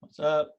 What's up?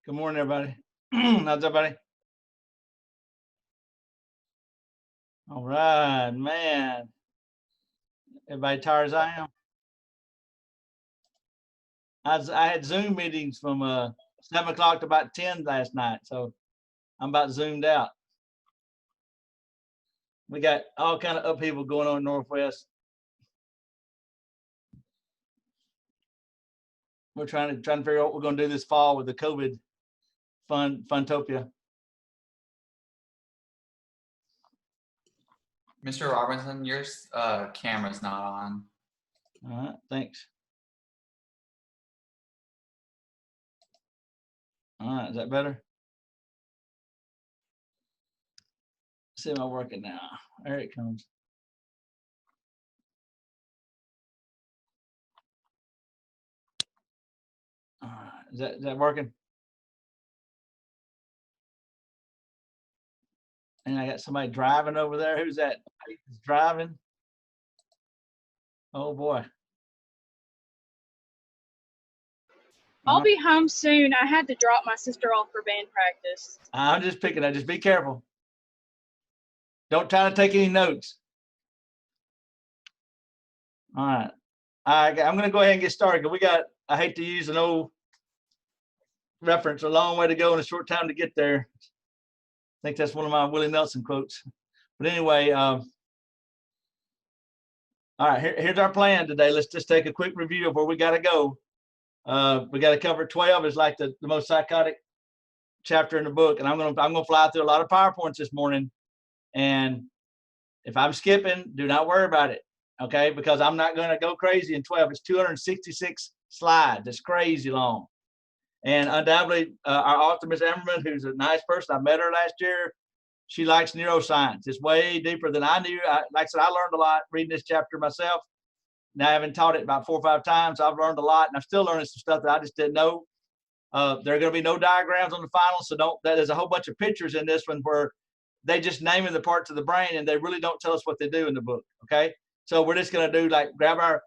Good morning, everybody. How's everybody? All right, man. Everybody tired as I am? I had Zoom meetings from 7 o'clock to about 10 last night, so I'm about zoomed out. We got all kind of upheaval going on in Northwest. We're trying to figure out what we're going to do this fall with the COVID funtopia. Mr. Robinson, your camera's not on. All right, thanks. All right, is that better? Let's see, am I working now? There it comes. All right, is that working? And I got somebody driving over there. Who's that? He's driving. Oh boy. I'll be home soon. I had to drop my sister off for band practice. I'm just picking up. Just be careful. Don't try to take any notes. All right. I'm going to go ahead and get started. We got, I hate to use an old reference, a long way to go and a short time to get there. I think that's one of my Willie Nelson quotes. But anyway, all right, here's our plan today. Let's just take a quick review of where we got to go. We got to cover 12 is like the most psychotic chapter in the book, and I'm gonna fly through a lot of PowerPoints this morning. And if I'm skipping, do not worry about it, okay? Because I'm not going to go crazy in 12. It's 266 slides. It's crazy long. And undoubtedly, our author, Ms. Emmerman, who's a nice person, I met her last year. She likes neuroscience. It's way deeper than I knew. Like I said, I learned a lot reading this chapter myself. Now I haven't taught it about 4 or 5 times. I've learned a lot, and I'm still learning some stuff that I just didn't know. There are going to be no diagrams on the final, so there's a whole bunch of pictures in this one where they just naming the parts of the brain, and they really don't tell us what they do in the book. Okay, so we're just going to do like grab our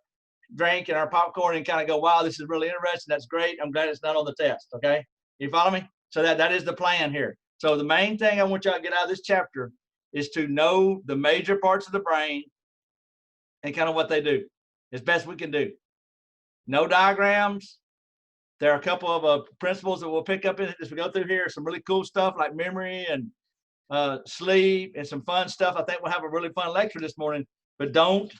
drink and our popcorn and kind of go, wow, this is really interesting. That's great. I'm glad it's not on the test. Okay, you follow me? So that is the plan here. So the main thing I want y'all to get out of this chapter is to know the major parts of the brain and kind of what they do as best we can do. No diagrams. There are a couple of principles that we'll pick up in it as we go through here. Some really cool stuff like memory and sleep and some fun stuff. I think we'll have a really fun lecture this morning, but don't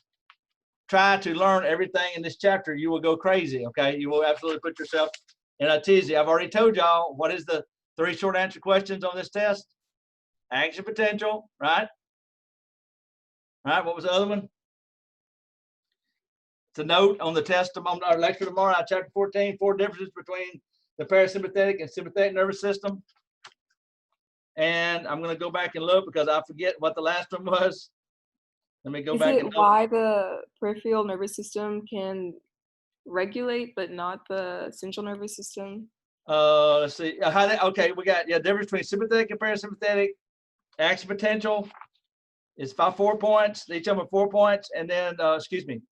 try to learn everything in this chapter. You will go crazy, okay? You will absolutely put yourself in a tizzy. I've already told y'all what is the 3 short answer questions on this test. Action potential, right? Right, what was the other one? It's a note on the test on our lecture tomorrow, chapter 14, 4 differences between the parasympathetic and sympathetic nervous system. And I'm going to go back and look because I forget what the last one was. Let me go back. Is it why the peripheral nervous system can regulate, but not the central nervous system? Let's see. Okay, we got difference between sympathetic and parasympathetic. Action potential is 4 points. Each of them are 4 points, and then excuse me.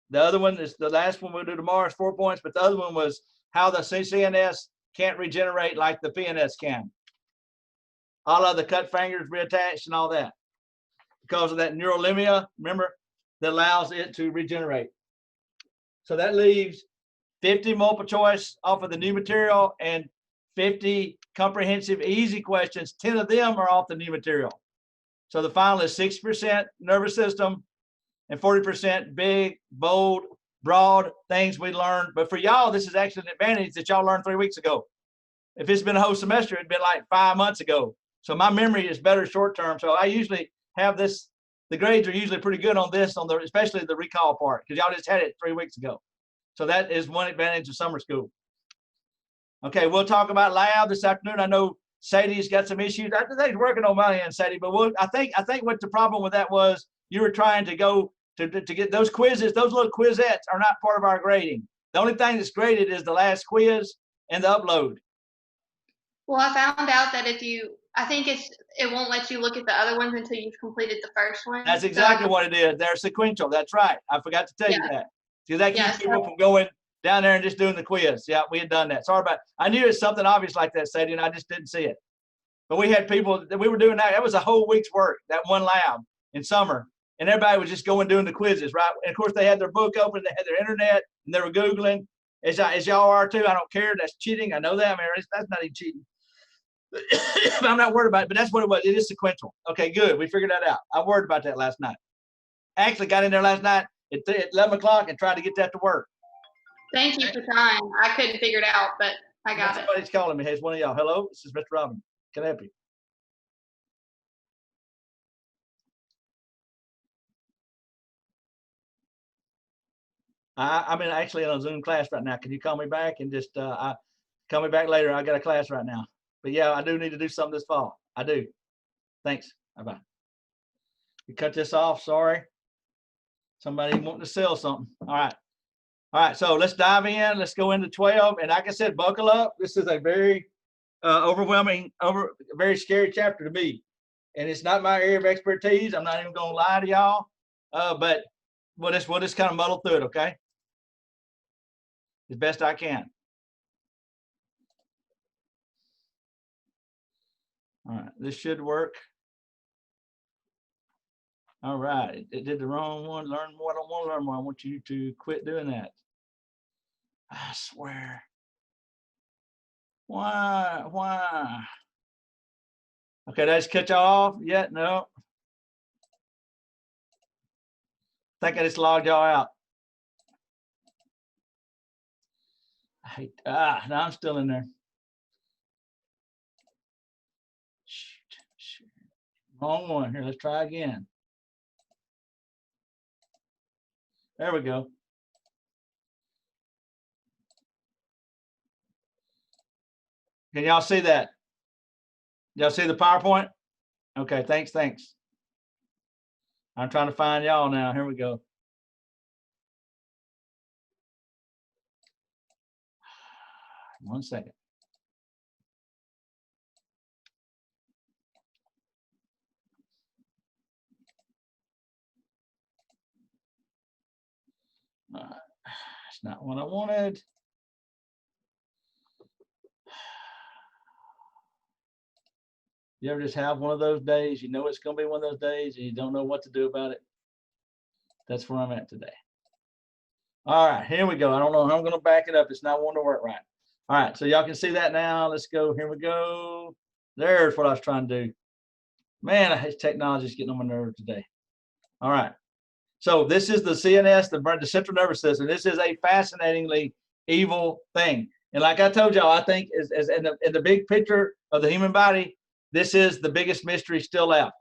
The other one is the last one we'll do tomorrow is 4 points, but the other one was how the CNS can't regenerate like the PNS can. all of the cut fingers reattached and all that because of that neurolimia, remember, that allows it to regenerate. So that leaves 50 multiple choice off of the new material and 50 comprehensive easy questions. 10 of them are off the new material. So the final is 60% nervous system and 40% big, bold, broad things we learned. But for y'all, this is actually an advantage that y'all learned 3 weeks ago. If it's been a whole semester, it'd been like 5 months ago. So my memory is better short term. So I usually have this, the grades are usually pretty good on this, on the, especially the recall part, because y'all just had it 3 weeks ago. So that is one advantage of summer school. Okay, we'll talk about lab this afternoon. I know Sadie's got some issues. I think he's working on my end, Sadie, but I think what the problem with that was, you were trying to go to get those quizzes. Those little quizettes are not part of our grading. The only thing that's graded is the last quiz and the upload. Well, I found out that I think it won't let you look at the other ones until you've completed the first one. That's exactly what it is. They're sequential. That's right. I forgot to tell you that. Because that keeps people from going down there and just doing the quiz. Yeah, we had done that. Sorry about it. I knew it's something obvious like that, Sadie, and I just didn't see it. But we had people that we were doing that. It was a whole week's work, that one lab in summer. And everybody was just going doing the quizzes, right? And of course, they had their book open, they had their internet, and they were Googling. As y'all are too. I don't care. That's cheating. I know that. I mean, that's not even cheating. But I'm not worried about it. But that's what it was. It is sequential. Okay, good. We figured that out. I worried about that last night. Actually got in there last night at 11 o'clock and tried to get that to work. Thank you for trying. I couldn't figure it out, but I got it. Somebody's calling me. Hey, it's one of y'all. Hello, this is Mr. Robin. Can I help you? I'm actually in a Zoom class right now. Can you call me back and just call me back later? I got a class right now. But yeah, I do need to do something this fall. I do. Thanks. Bye-bye. You cut this off. Sorry. Somebody wanting to sell something. All right. All right. So let's dive in. Let's go into 12. And like I said, buckle up. This is a very overwhelming, very scary chapter to me. And it's not my area of expertise. I'm not even going to lie to y'all. But we'll just kind of muddle through it, okay? As best I can. All right, this should work. All right, it did the wrong one. Learn more. I don't want to learn more. I want you to quit doing that. I swear. Why? Okay, did I just cut y'all off yet? No. I think I just logged y'all out. I hate, now I'm still in there. Shoot. Wrong one. Here, let's try again. There we go. Can y'all see that? Y'all see the PowerPoint? Okay, thanks. I'm trying to find y'all now. Here we go. One second. It's not what I wanted. You ever just have one of those days, you know it's going to be one of those days and you don't know what to do about it? That's where I'm at today. All right, here we go. I don't know how I'm going to back it up. It's not wanting to work right. All right, so y'all can see that now. Let's go. Here we go. There's what I was trying to do. Man, this technology is getting on my nerves today. All right. So this is the CNS, the central nervous system. This is a fascinatingly evil thing. And like I told y'all, I think as in the big picture of the human body, this is the biggest mystery still left.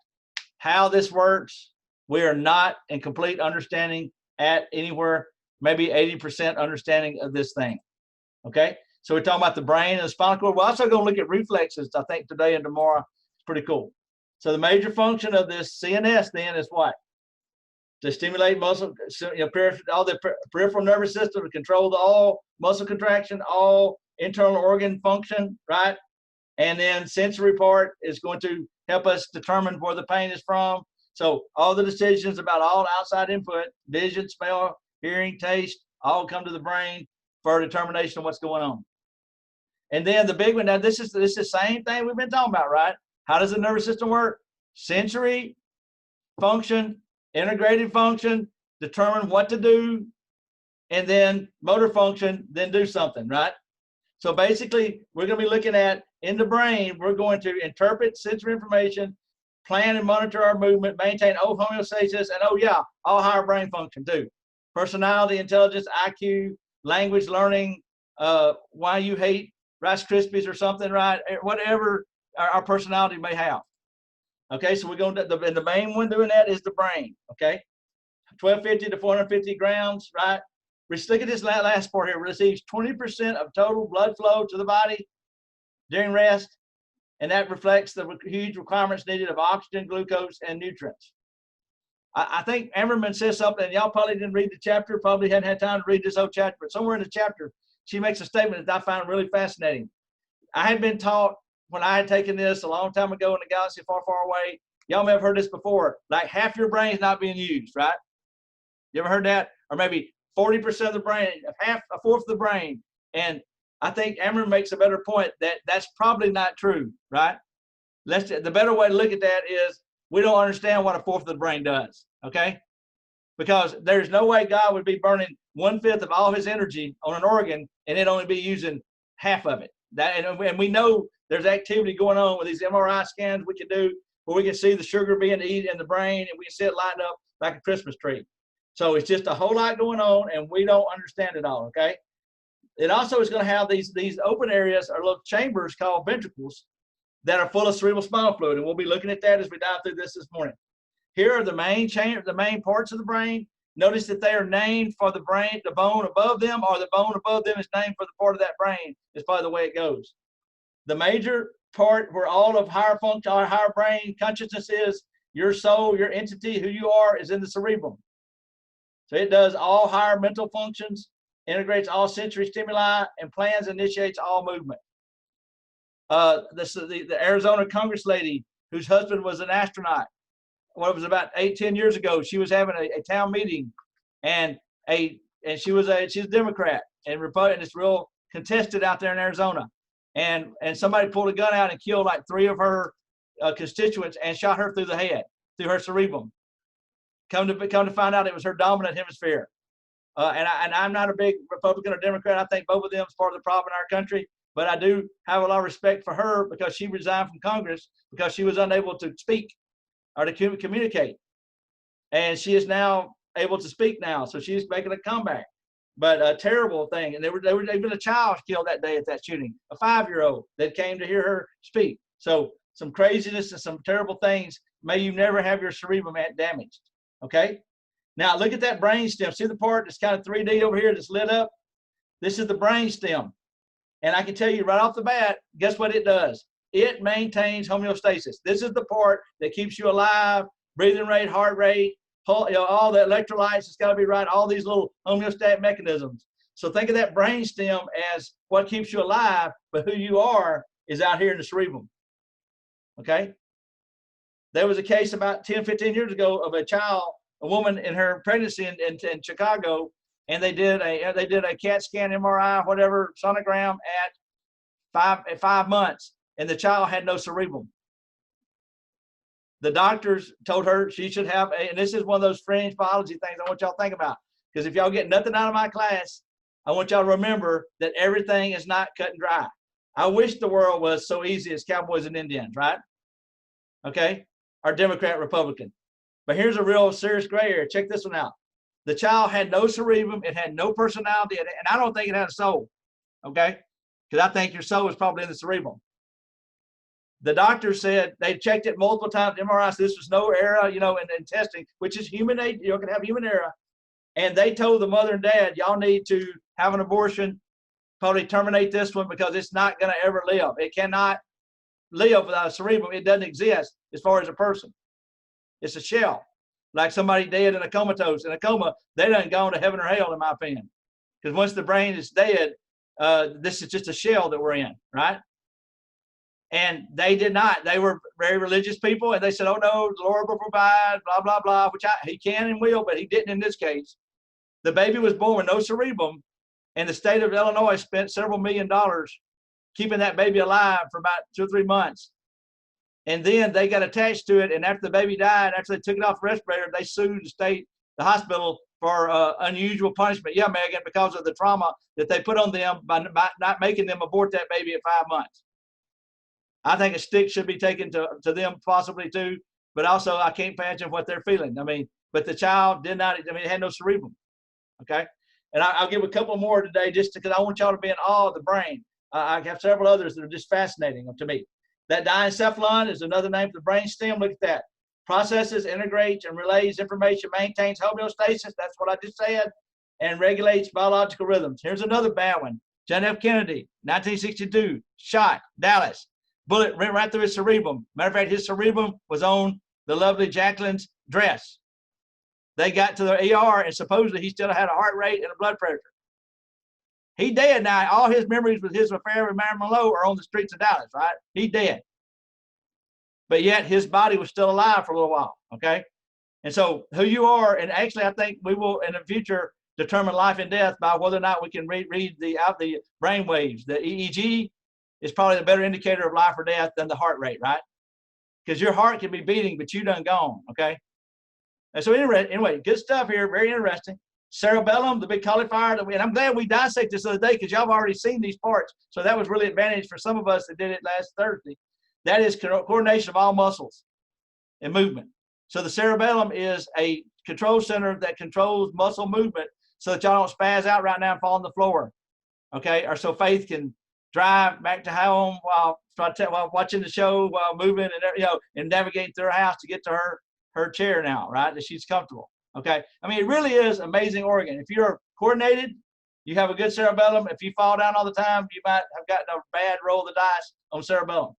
How this works, we are not in complete understanding at anywhere, maybe 80% understanding of this thing. Okay, so we're talking about the brain and the spinal cord. We're also going to look at reflexes, I think, today and tomorrow. It's pretty cool. So the major function of this CNS then is what? To stimulate muscle, all the peripheral nervous system to control all muscle contraction, all internal organ function, right? And then sensory part is going to help us determine where the pain is from. So all the decisions about all outside input, vision, smell, hearing, taste, all come to the brain for a determination of what's going on. And then the big one, now this is the same thing we've been talking about, right? How does the nervous system work? Sensory function, integrated function, determine what to do, and then motor function, then do something, right? So basically, we're going to be looking at, in the brain, we're going to interpret sensory information, plan and monitor our movement, maintain homeostasis, and oh yeah, all higher brain function too. Personality, intelligence, IQ, language learning, why you hate Rice Krispies or something, right? Whatever our personality may have. Okay, so we're going to, and the main one doing that is the brain, okay? 1250 to 450 grams, right? Let's look at this last part here. Receives 20% of total blood flow to the body during rest, and that reflects the huge requirements needed of oxygen, glucose, and nutrients. I think Ammerman says something, and y'all probably didn't read the chapter, probably hadn't had time to read this whole chapter, but somewhere in the chapter, she makes a statement that I found really fascinating. I had been taught when I had taken this a long time ago in a galaxy far, far away. Y'all may have heard this before, like half your brain is not being used, right? You ever heard that? Or maybe 40% of the brain, a fourth of the brain. And I think Ammerman makes a better point that that's probably not true, right? The better way to look at that is we don't understand what a fourth of the brain does, okay? Because there's no way God would be burning 1/5 of all his energy on an organ and it only be using half of it. And we know there's activity going on with these MRI scans we can do where we can see the sugar being eaten in the brain and we can see it light up like a Christmas tree. So it's just a whole lot going on and we don't understand it all, okay? It also is going to have these open areas or little chambers called ventricles that are full of cerebral spinal fluid, and we'll be looking at that as we dive through this morning. Here are the main parts of the brain. Notice that they are named for the brain, the bone above them, or the bone above them is named for the part of that brain. Is probably the way it goes. The major part where all of higher function, our higher brain consciousness is, your soul, your entity, who you are, is in the cerebrum. So it does all higher mental functions, integrates all sensory stimuli, and plans and initiates all movement. The Arizona Congress lady whose husband was an astronaut, well, it was about 8-10 years ago, she was having a town meeting, and she's a Democrat, and Republican. It's real contested out there in Arizona, and somebody pulled a gun out and killed like 3 of her constituents and shot her through the head, through her cerebrum. Come to find out, it was her dominant hemisphere. And I'm not a big Republican or Democrat. I think both of them is part of the problem in our country. But I do have a lot of respect for her because she resigned from Congress because she was unable to speak or to communicate. And she is now able to speak now. So she's making a comeback. But a terrible thing. And there was even a child killed that day at that shooting, a 5-year-old that came to hear her speak. So some craziness and some terrible things. May you never have your cerebrum damaged. Okay? Now look at that brain stem. See the part that's kind of 3D over here that's lit up? This is the brain stem. And I can tell you right off the bat, guess what it does? It maintains homeostasis. This is the part that keeps you alive, breathing rate, heart rate, all the electrolytes, it's got to be right, all these little homeostatic mechanisms. So think of that brain stem as what keeps you alive, but who you are is out here in the cerebrum. Okay? There was a case about 10-15 years ago of a woman in her pregnancy in Chicago, and they did a CAT scan, MRI, whatever, sonogram at 5 months, and the child had no cerebrum. The doctors told her she should have and this is one of those fringe biology things I want y'all to think about, because if y'all get nothing out of my class, I want y'all to remember that everything is not cut and dry. I wish the world was so easy as cowboys and Indians, right? Okay, or Democrat, Republican. But here's a real serious gray area. Check this one out. The child had no cerebrum. It had no personality. And I don't think it had a soul. Okay? Because I think your soul is probably in the cerebrum. The doctor said they checked it multiple times. MRI said this was no error, in testing, which is human. You can have human error. And they told the mother and dad, y'all need to have an abortion, probably terminate this one because it's not going to ever live. It cannot live without a cerebrum. It doesn't exist as far as a person. It's a shell. Like somebody dead in a comatose. In a coma, they done gone to heaven or hell, in my opinion. Because once the brain is dead, this is just a shell that we're in, right? And they did not. They were very religious people, and they said, oh no, the Lord will provide, blah, blah, blah, which he can and will, but he didn't in this case. The baby was born with no cerebrum, and the state of Illinois spent several $1 million keeping that baby alive for about 2 or 3 months. And then they got attached to it. And after the baby died, after they took it off the respirator, they sued the hospital for unusual punishment. Yeah, Megan, because of the trauma that they put on them by not making them abort that baby at 5 months. I think a stick should be taken to them possibly too, but also I can't imagine what they're feeling. I mean, but the child did not, I mean, it had no cerebrum, okay? And I'll give a couple more today just because I want y'all to be in awe of the brain. I have several others that are just fascinating to me. That diencephalon is another name for the brain stem. Look at that. Processes, integrates, and relays information, maintains homeostasis. That's what I just said. And regulates biological rhythms. Here's another bad one. John F. Kennedy, 1962, shot, Dallas. Bullet went right through his cerebrum. Matter of fact, his cerebrum was on the lovely Jacqueline's dress. They got to the ER, and supposedly he still had a heart rate and a blood pressure. He dead now. All his memories with his affair with Marilyn Monroe are on the streets of Dallas, right? He dead. But yet his body was still alive for a little while, okay? And so who you are, and actually I think we will in the future determine life and death by whether or not we can read the brain waves. The EEG is probably the better indicator of life or death than the heart rate, right? Because your heart can be beating, but you done gone, okay? And so anyway, good stuff here, very interesting. Cerebellum, the big cauliflower, and I'm glad we dissected this the other day because y'all have already seen these parts. So that was really advantage for some of us that did it last Thursday. That is coordination of all muscles and movement. So the cerebellum is a control center that controls muscle movement so that y'all don't spaz out right now and fall on the floor, okay? Or so Faith can drive back to home while watching the show, while moving and navigating through her house to get to her chair now, right? That she's comfortable. Okay. I mean, it really is amazing organ. If you're coordinated, you have a good cerebellum. If you fall down all the time, you might have gotten a bad roll of the dice on cerebellum.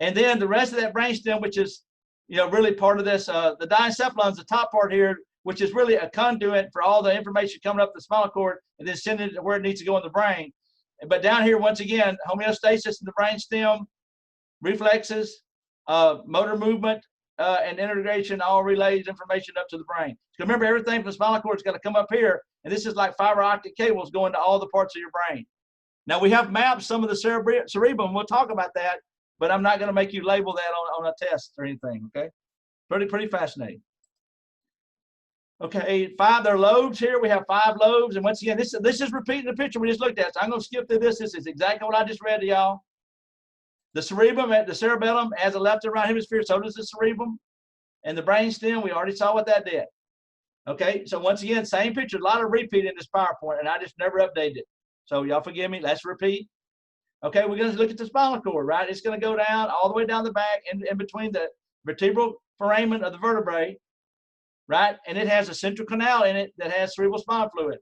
And then the rest of that brainstem, which is, really part of this, the diencephalon is the top part here, which is really a conduit for all the information coming up the spinal cord and then sending it to where it needs to go in the brain. But down here, once again, homeostasis in the brainstem, reflexes, motor movement, and integration all relays information up to the brain. So remember, everything from the spinal cord is going to come up here, and this is like fiber optic cables going to all the parts of your brain. Now we have mapped some of the cerebrum. We'll talk about that, but I'm not going to make you label that on a test or anything. Okay, pretty fascinating. Okay, there are lobes here. We have 5 lobes, and once again, this is repeating the picture we just looked at. So I'm going to skip through this. This is exactly what I just read to y'all. The cerebellum has a left and right hemisphere, so does the cerebrum. And the brainstem, we already saw what that did. Okay, so once again, same picture, a lot of repeat in this PowerPoint, and I just never updated it. So y'all forgive me, let's repeat. Okay, we're going to look at the spinal cord, right? It's going to go down all the way down the back in between the vertebral foramen of the vertebrae, right? And it has a central canal in it that has cerebral spinal fluid.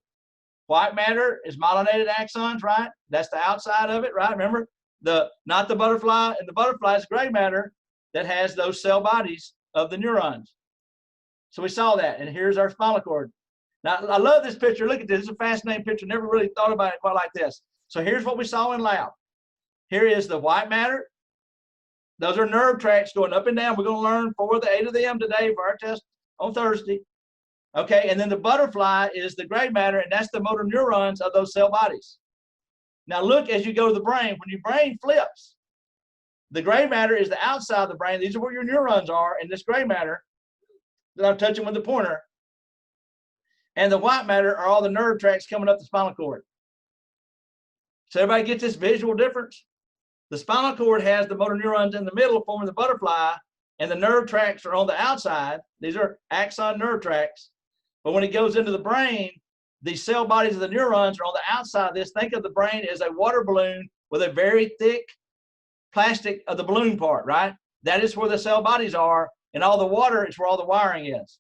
White matter is myelinated axons, right? That's the outside of it, right? Remember? Not the butterfly, and the butterfly is gray matter that has those cell bodies of the neurons. So we saw that, and here's our spinal cord. Now, I love this picture. Look at this. It's a fascinating picture. Never really thought about it quite like this. So here's what we saw in lab. Here is the white matter. Those are nerve tracts going up and down. We're going to learn 4 of the 8 of them today for our test on Thursday. Okay, and then the butterfly is the gray matter, and that's the motor neurons of those cell bodies. Now look as you go to the brain. When your brain flips, the gray matter is the outside of the brain. These are where your neurons are, and this gray matter that I'm touching with the pointer. And the white matter are all the nerve tracts coming up the spinal cord. So everybody get this visual difference? The spinal cord has the motor neurons in the middle forming the butterfly, and the nerve tracts are on the outside. These are axon nerve tracts. But when it goes into the brain, the cell bodies of the neurons are on the outside of this. Think of the brain as a water balloon with a very thick plastic of the balloon part, right? That is where the cell bodies are, and all the water is where all the wiring is.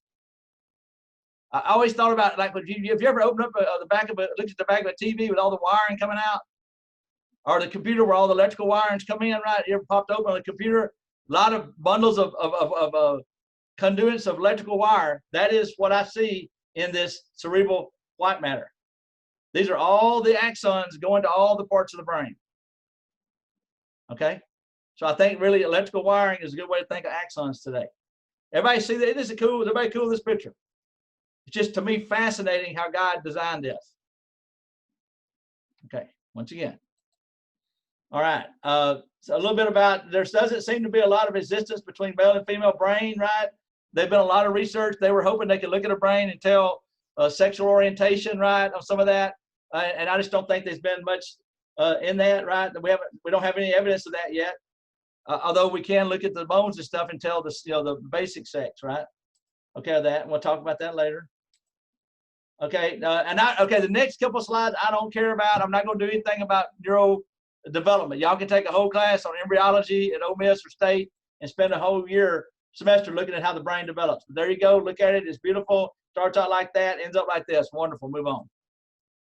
I always thought about, like, if you ever open up the back of looked at the back of a TV with all the wiring coming out, or the computer where all the electrical wirings come in, right? You ever popped open on a computer? A lot of bundles of conduits of electrical wire. That is what I see in this cerebral white matter. These are all the axons going to all the parts of the brain. Okay? So I think really electrical wiring is a good way to think of axons today. Everybody see that? Isn't it cool? Is everybody cool with this picture? It's just, to me, fascinating how God designed this. Okay, once again. All right. So a little bit about, there doesn't seem to be a lot of resistance between male and female brain, right? There've been a lot of research. They were hoping they could look at a brain and tell sexual orientation, right, on some of that. And I just don't think there's been much in that, right? We don't have any evidence of that yet. Although we can look at the bones and stuff and tell the, the basic sex, right? Okay, that, and we'll talk about that later. Okay, the next couple of slides I don't care about. I'm not going to do anything about neuro development. Y'all can take a whole class on embryology at Ole Miss or State and spend a whole semester looking at how the brain develops. But there you go. Look at it. It's beautiful. Starts out like that, ends up like this. Wonderful. Move on.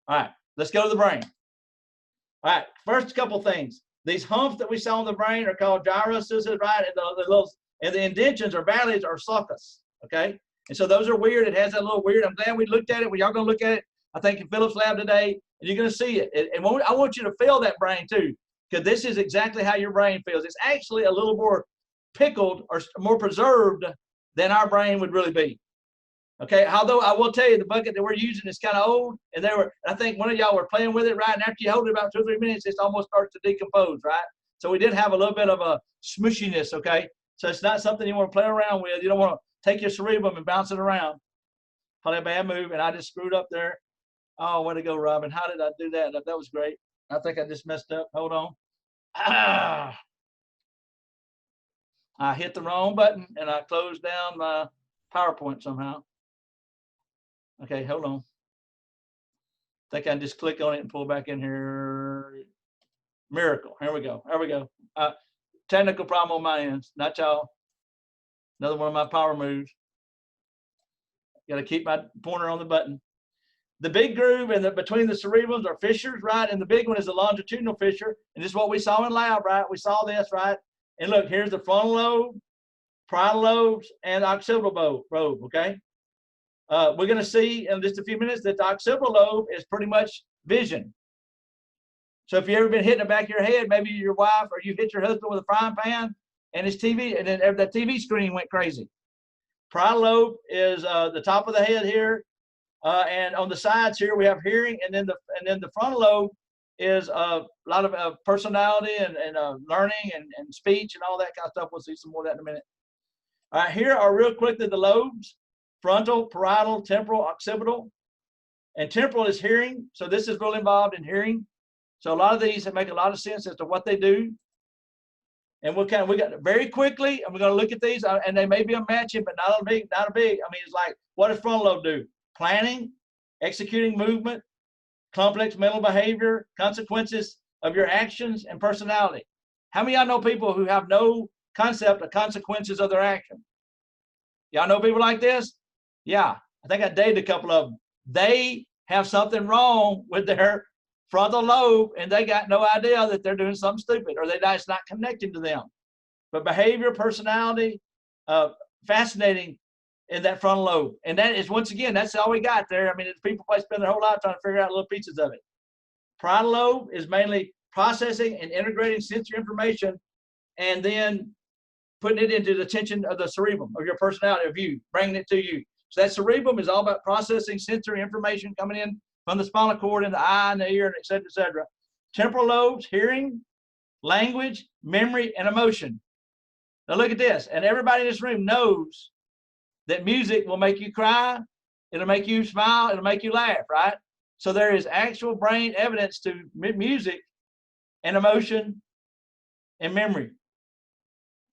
All right, let's go to the brain. All right, first couple things. These humps that we saw in the brain are called gyruses, right? And the indentions or valleys are sulcus. Okay, and so those are weird. It has that little weird. I'm glad we looked at it. Well, y'all gonna look at it, I think, in Philip's lab today, and you're gonna see it. And I want you to feel that brain too, because this is exactly how your brain feels. It's actually a little more pickled or more preserved than our brain would really be. Okay, although I will tell you the bucket that we're using is kind of old, and I think one of y'all were playing with it, right? And after you hold it about 2 or 3 minutes, it almost starts to decompose, right? So we did have a little bit of a smushiness, okay? So it's not something you want to play around with. You don't want to take your cerebrum and bounce it around. Probably a bad move, and I just screwed up there. Oh, way to go, Robin. How did I do that? That was great. I think I just messed up. Hold on. I hit the wrong button, and I closed down my PowerPoint somehow. Okay, hold on. I think I just click on it and pull back in here. Miracle. Here we go. There we go. Technical problem on my end. Not y'all. Another one of my power moves. Got to keep my pointer on the button. The big groove between the cerebrums are fissures, right? And the big one is the longitudinal fissure. And this is what we saw in lab, right? We saw this, right? And look, here's the frontal lobe, parietal lobes, and occipital lobe, okay? We're going to see in just a few minutes that the occipital lobe is pretty much vision. So if you've ever been hit in the back of your head, maybe your wife or you hit your husband with a frying pan and his TV, and then that TV screen went crazy. Parietal lobe is the top of the head here, and on the sides here we have hearing, and then the frontal lobe is a lot of personality and learning and speech and all that kind of stuff. We'll see some more of that in a minute. All right, here are real quickly the lobes: frontal, parietal, temporal, occipital. And temporal is hearing, so this is really involved in hearing. So a lot of these make a lot of sense as to what they do. And we got very quickly, and we're going to look at these, and they may be a matching, but not a big. I mean, it's like, what does frontal lobe do? Planning, executing movement, complex mental behavior, consequences of your actions, and personality. How many of y'all know people who have no concept of consequences of their action? Y'all know people like this? Yeah, I think I dated a couple of them. They have something wrong with their frontal lobe, and they got no idea that they're doing something stupid, or it's not connecting to them. But behavior, personality, fascinating in that frontal lobe. And that is, once again, that's all we got there. I mean, people probably spend their whole life trying to figure out little pieces of it. Parietal lobe is mainly processing and integrating sensory information and then putting it into the attention of the cerebrum, of your personality, of you, bringing it to you. So that cerebrum is all about processing sensory information coming in from the spinal cord and the eye and the ear, and et cetera, et cetera. Temporal lobes, hearing, language, memory, and emotion. Now look at this. And everybody in this room knows that music will make you cry, it'll make you smile, it'll make you laugh, right? So there is actual brain evidence to music and emotion and memory.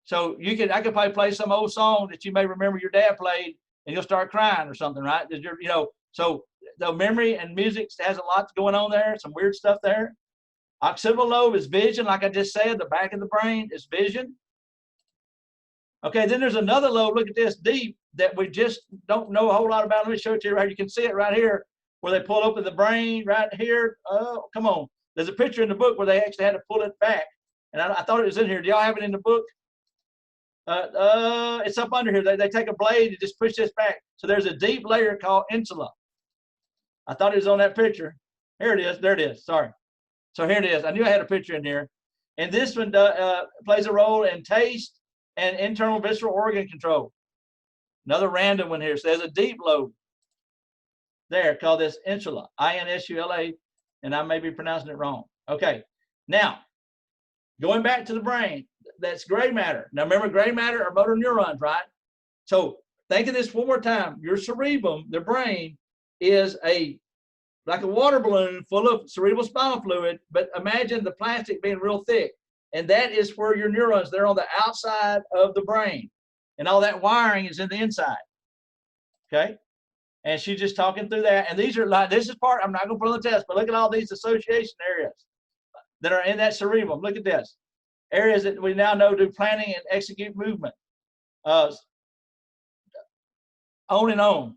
So I could probably play some old song that you may remember your dad played, and you'll start crying or something, right? So the memory and music has a lot going on there, some weird stuff there. Occipital lobe is vision, like I just said, the back of the brain is vision. Okay, then there's another lobe, look at this, deep, that we just don't know a whole lot about. Let me show it to you right here. You can see it right here, where they pull open the brain right here. Oh, come on. There's a picture in the book where they actually had to pull it back. And I thought it was in here. Do y'all have it in the book? It's up under here. They take a blade and just push this back. So there's a deep layer called insula. I thought it was on that picture. Here it is. There it is. Sorry. So here it is. I knew I had a picture in here. And this one plays a role in taste and internal visceral organ control. Another random one here. So there's a deep lobe there called this insula, I-N-S-U-L-A, and I may be pronouncing it wrong. Okay. Now, Going back to the brain, that's gray matter. Now remember, gray matter are motor neurons, right? So think of this one more time. Your cerebrum, the brain, is like a water balloon full of cerebral spinal fluid, but imagine the plastic being real thick. And that is where your neurons, they're on the outside of the brain. And all that wiring is in the inside. Okay? And she's just talking through that. And these are like, this is part, I'm not going to put on the test, but look at all these association areas that are in that cerebrum. Look at this. Areas that we now know do planning and execute movement. On and on.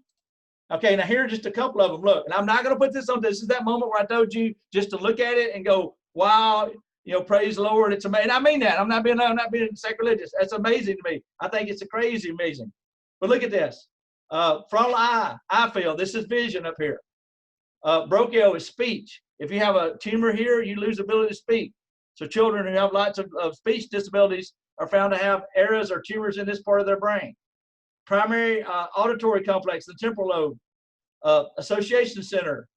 Okay, now here are just a couple of them. Look, and I'm not going to put this on. This is that moment where I told you just to look at it and go, wow, you know, praise the Lord. It's amazing. I mean that. I'm not being sacrilegious. That's amazing to me. I think it's a crazy amazing. But look at this. Frontal eye field. This is vision up here. Brocaeo is speech. If you have a tumor here, you lose ability to speak. So children who have lots of speech disabilities are found to have errors or tumors in this part of their brain. Primary auditory complex, the temporal lobe, association center.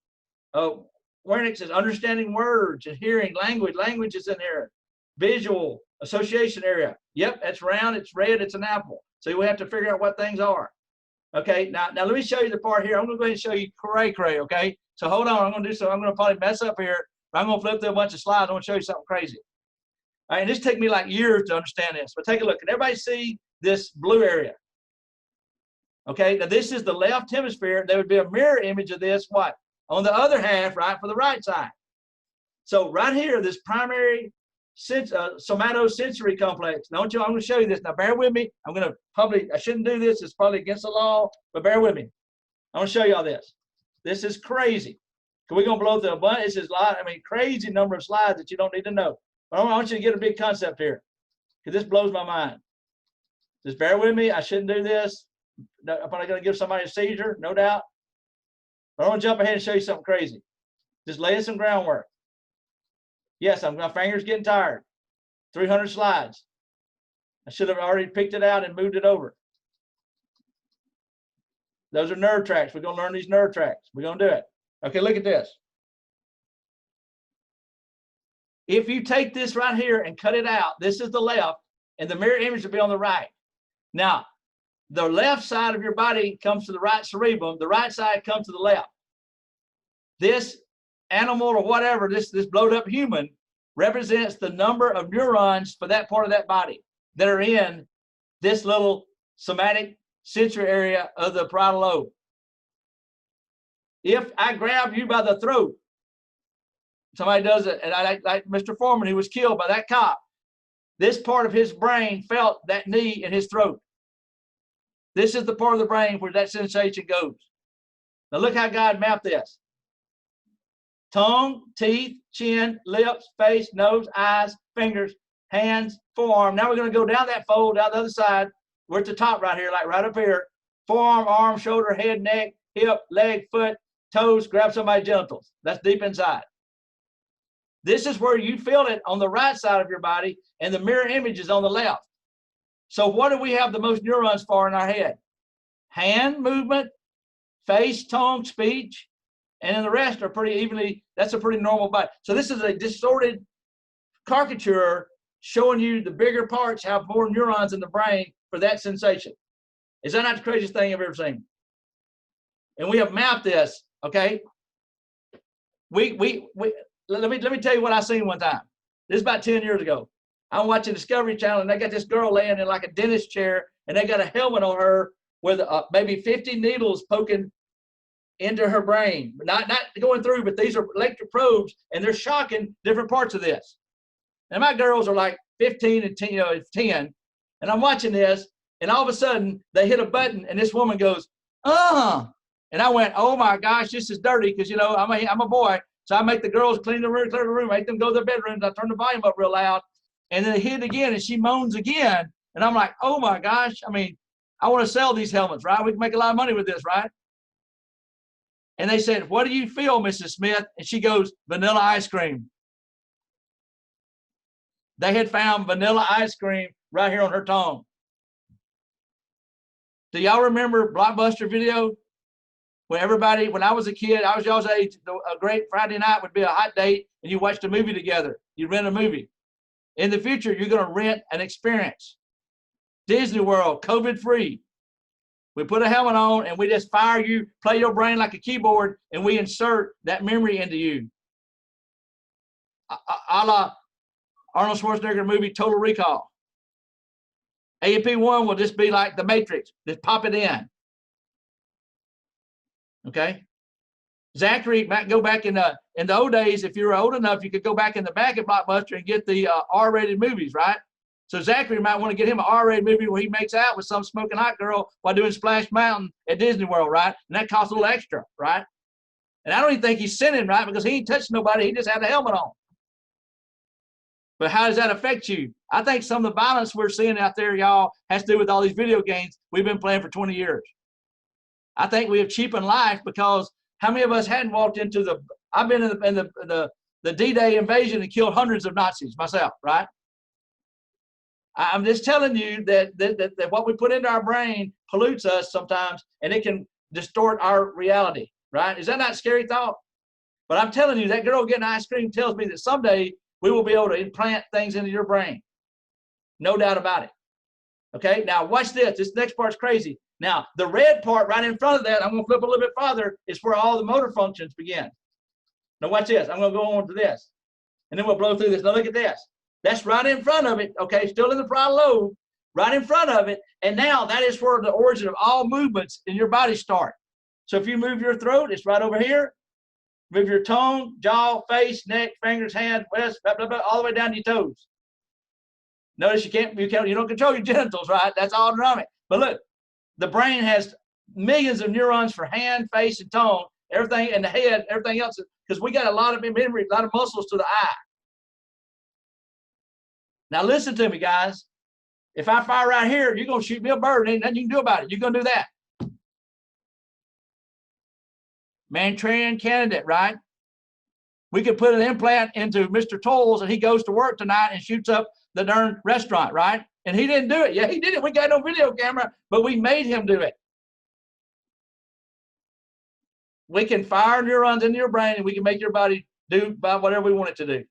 Wernicke says understanding words and hearing language. Language is in here. Visual association area. Yep, that's round, it's red, it's an apple. So we have to figure out what things are. Okay, now let me show you the part here. I'm going to go ahead and show you cray, okay? So hold on, I'm going to do something. I'm going to probably mess up here. But I'm going to flip through a bunch of slides. I want to show you something crazy. All right, and this took me like years to understand this. But take a look. Can everybody see this blue area? Okay, now this is the left hemisphere. There would be a mirror image of this, what? On the other half, right, for the right side. So right here, this primary somatosensory complex. Now, I'm going to show you this. Now, bear with me. I'm going to probably, I shouldn't do this. It's probably against the law, but bear with me. I'm going to show you all this. This is crazy. We're going to blow through a bunch. This is a lot, crazy number of slides that you don't need to know. But I want you to get a big concept here, because this blows my mind. Just bear with me. I shouldn't do this. I'm probably going to give somebody a seizure, no doubt. But I want to jump ahead and show you something crazy. Just laying some groundwork. Yes, my finger's getting tired. 300 slides. I should have already picked it out and moved it over. Those are nerve tracks. We're going to learn these nerve tracks. We're going to do it. Okay, look at this. If you take this right here and cut it out, this is the left, and the mirror image will be on the right. Now, the left side of your body comes to the right cerebrum. The right side comes to the left. This animal or whatever, this blowed up human, represents the number of neurons for that part of that body that are in this little somatic sensory area of the parietal lobe. If I grab you by the throat, somebody does it, and I like Mr. Foreman, who was killed by that cop, this part of his brain felt that knee in his throat. This is the part of the brain where that sensation goes. Now look how God mapped this. Tongue, teeth, chin, lips, face, nose, eyes, fingers, hands, forearm. Now we're going to go down that fold, down the other side. We're at the top right here, like right up here. Forearm, arm, shoulder, head, neck, hip, leg, foot, toes, grab somebody's genitals. That's deep inside. This is where you feel it on the right side of your body, and the mirror image is on the left. So what do we have the most neurons for in our head? Hand movement, face, tongue, speech, and then the rest are pretty evenly, that's a pretty normal body. So this is a distorted caricature showing you the bigger parts have more neurons in the brain for that sensation. Is that not the craziest thing I've ever seen? And we have mapped this, okay? Let me tell you what I seen one time. This is about 10 years ago. I'm watching Discovery Channel, and they got this girl laying in like a dentist chair, and they got a helmet on her with maybe 50 needles poking into her brain. Not going through, but these are electric probes, and they're shocking different parts of this. And my girls are like 15 and 10, and I'm watching this, and all of a sudden they hit a button, and this woman goes, and I went, oh my gosh, this is dirty, because I'm a boy, so I make the girls clear the room, make them go to their bedrooms. I turn the volume up real loud, and then they hit again, and she moans again, and I'm like, oh my gosh, I want to sell these helmets, right? We can make a lot of money with this, right? And they said, what do you feel, Mrs. Smith? And she goes, vanilla ice cream. They had found vanilla ice cream right here on her tongue. Do y'all remember Blockbuster Video? When everybody, when I was a kid, I was y'all's age, a great Friday night would be a hot date, and you watched a movie together. You rent a movie. In the future, you're going to rent an experience. Disney World, COVID-free. We put a helmet on and we just fire you, play your brain like a keyboard, and we insert that memory into you. A la Arnold Schwarzenegger movie Total Recall. A&P 1 will just be like the Matrix. Just pop it in. Okay? Zachary might go back in the old days. If you were old enough, you could go back in the back of Blockbuster and get the R-rated movies, right? So Zachary might want to get him an R-rated movie where he makes out with some smoking hot girl while doing Splash Mountain at Disney World, right? And that costs a little extra, right? And I don't even think he's sinning, right? Because he ain't touched nobody. He just had a helmet on. But how does that affect you? I think some of the violence we're seeing out there, y'all, has to do with all these video games we've been playing for 20 years. I think we have cheapened life because how many of us hadn't walked into the, I've been in the D-Day invasion and killed hundreds of Nazis myself, right? I'm just telling you that what we put into our brain pollutes us sometimes, and it can distort our reality, right? Is that not a scary thought? But I'm telling you, that girl getting ice cream tells me that someday we will be able to implant things into your brain. No doubt about it. Okay, now watch this. This next part's crazy. Now, the red part right in front of that, I'm going to flip a little bit farther, is where all the motor functions begin. Now watch this. I'm going to go on to this. And then we'll blow through this. Now look at this. That's right in front of it, okay, still in the frontal lobe, right in front of it. And now that is where the origin of all movements in your body start. So if you move your throat, it's right over here. Move your tongue, jaw, face, neck, fingers, hands, wrist, blah, blah, blah, all the way down to your toes. Notice you don't control your genitals, right? That's autonomic. But look, the brain has millions of neurons for hand, face, and tongue, everything, and the head, everything else, because we got a lot of memory, a lot of muscles to the eye. Now listen to me, guys. If I fire right here, you're going to shoot me a bird. Ain't nothing you can do about it. You're going to do that. Manchurian candidate, right? We could put an implant into Mr. Tolles and he goes to work tonight and shoots up the darn restaurant, right? And he didn't do it. Yeah, he did it. We got no video camera, but we made him do it. We can fire neurons into your brain and we can make your body do about whatever we want it to do.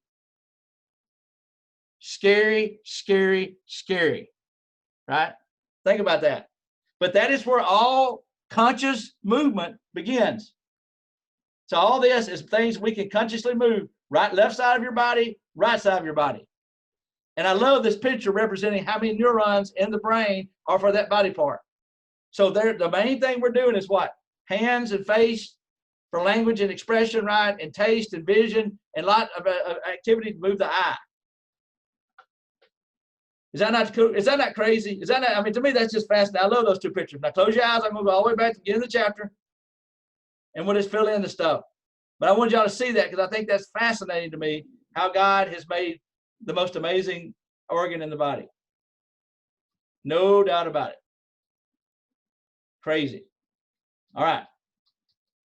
Scary, scary, scary, right? Think about that. But that is where all conscious movement begins. So all this is things we can consciously move, right, left side of your body, right side of your body. And I love this picture representing how many neurons in the brain are for that body part. So the main thing we're doing is what? Hands and face for language and expression, right, and taste and vision, and a lot of activity to move the eye. Is that not cool? Is that not crazy? Is that not, I mean, to me, that's just fascinating. I love those two pictures. Now close your eyes. I'm going to go all the way back to the beginning of the chapter, and we'll just fill in the stuff. But I want y'all to see that because I think that's fascinating to me, how God has made the most amazing organ in the body. No doubt about it. Crazy. All right.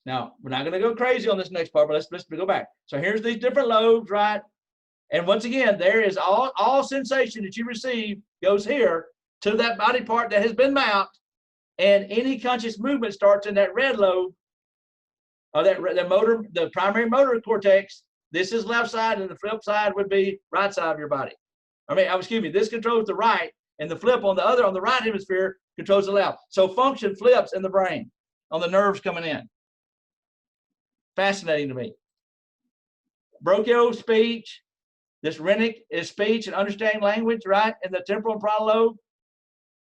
Now, we're not going to go crazy on this next part, but let's go back. So here's these different lobes, right? And once again, there is all sensation that you receive goes here to that body part that has been mapped, and any conscious movement starts in that red lobe, or the primary motor cortex. This is left side, and the flip side would be right side of your body. Excuse me, this controls the right, and the flip on the right hemisphere controls the left. So function flips in the brain on the nerves coming in. Fascinating to me. Bronchial speech. This rhythmic is speech and understanding language, right? In the temporal and frontal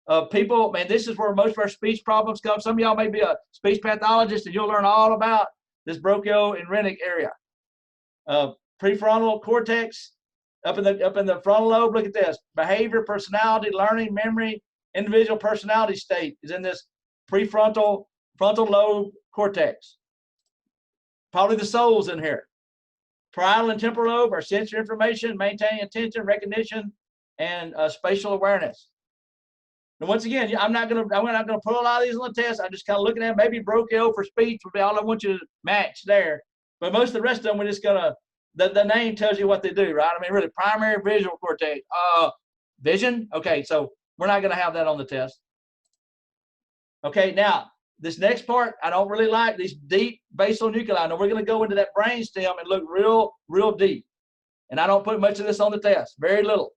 lobe. People, man, this is where most of our speech problems come. Some of y'all may be a speech pathologist and you'll learn all about this bronchial and rhythmic area. Prefrontal cortex, up in the frontal lobe, look at this. Behavior, personality, learning, memory, individual personality state is in this frontal lobe cortex. Probably the soul's in here. Parietal and temporal lobe are sensory information, maintaining attention, recognition, and spatial awareness. And once again, I'm not gonna put a lot of these on the test. I'm just kind of looking at maybe bronchial for speech would be all I want you to match there. But most of the rest of them, we're just gonna the name tells you what they do, right? I mean, really, primary visual cortex, vision. Okay, so we're not gonna have that on the test. Okay, now. This next part, I don't really like these deep basal nuclei. Now we're going to go into that brain stem and look real deep. And I don't put much of this on the test, very little.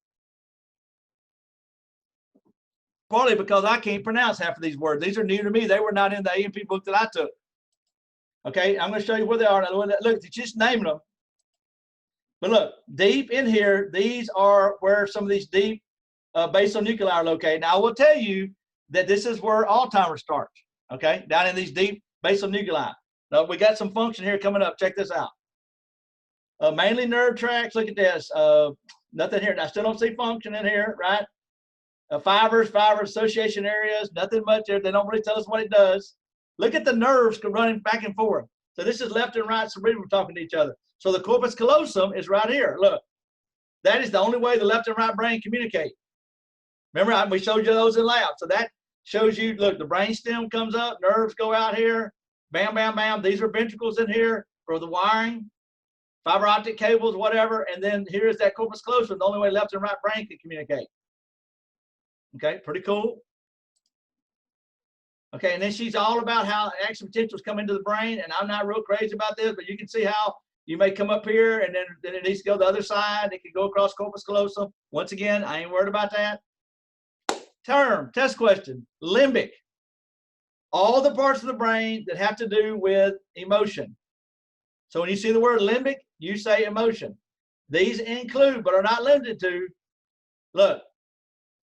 partly because I can't pronounce half of these words. These are new to me. They were not in the A&P book that I took. Okay, I'm going to show you where they are. Now, look, it's just naming them. But look, deep in here, these are where some of these deep basal nuclei are located. Now, I will tell you that this is where Alzheimer's starts, okay, down in these deep basal nuclei. Now, we got some function here coming up. Check this out. Mainly nerve tracts. Look at this. Nothing here. I still don't see function in here, right? Fiber association areas, nothing much there. They don't really tell us what it does. Look at the nerves running back and forth. So this is left and right cerebral talking to each other. So the corpus callosum is right here. Look, that is the only way the left and right brain communicate. Remember, we showed you those in lab. So that shows you, look, the brain stem comes up, nerves go out here, bam, bam, bam. These are ventricles in here for the wiring, fiber optic cables, whatever. And then here's that corpus callosum, the only way left and right brain can communicate. Okay, pretty cool. Okay, and then she's all about how action potentials come into the brain, and I'm not real crazy about this, but you can see how you may come up here, and then it needs to go the other side. It can go across corpus callosum. Once again, I ain't worried about that. Test question, limbic. All the parts of the brain that have to do with emotion. So when you see the word limbic, you say emotion. These include, but are not limited to, look,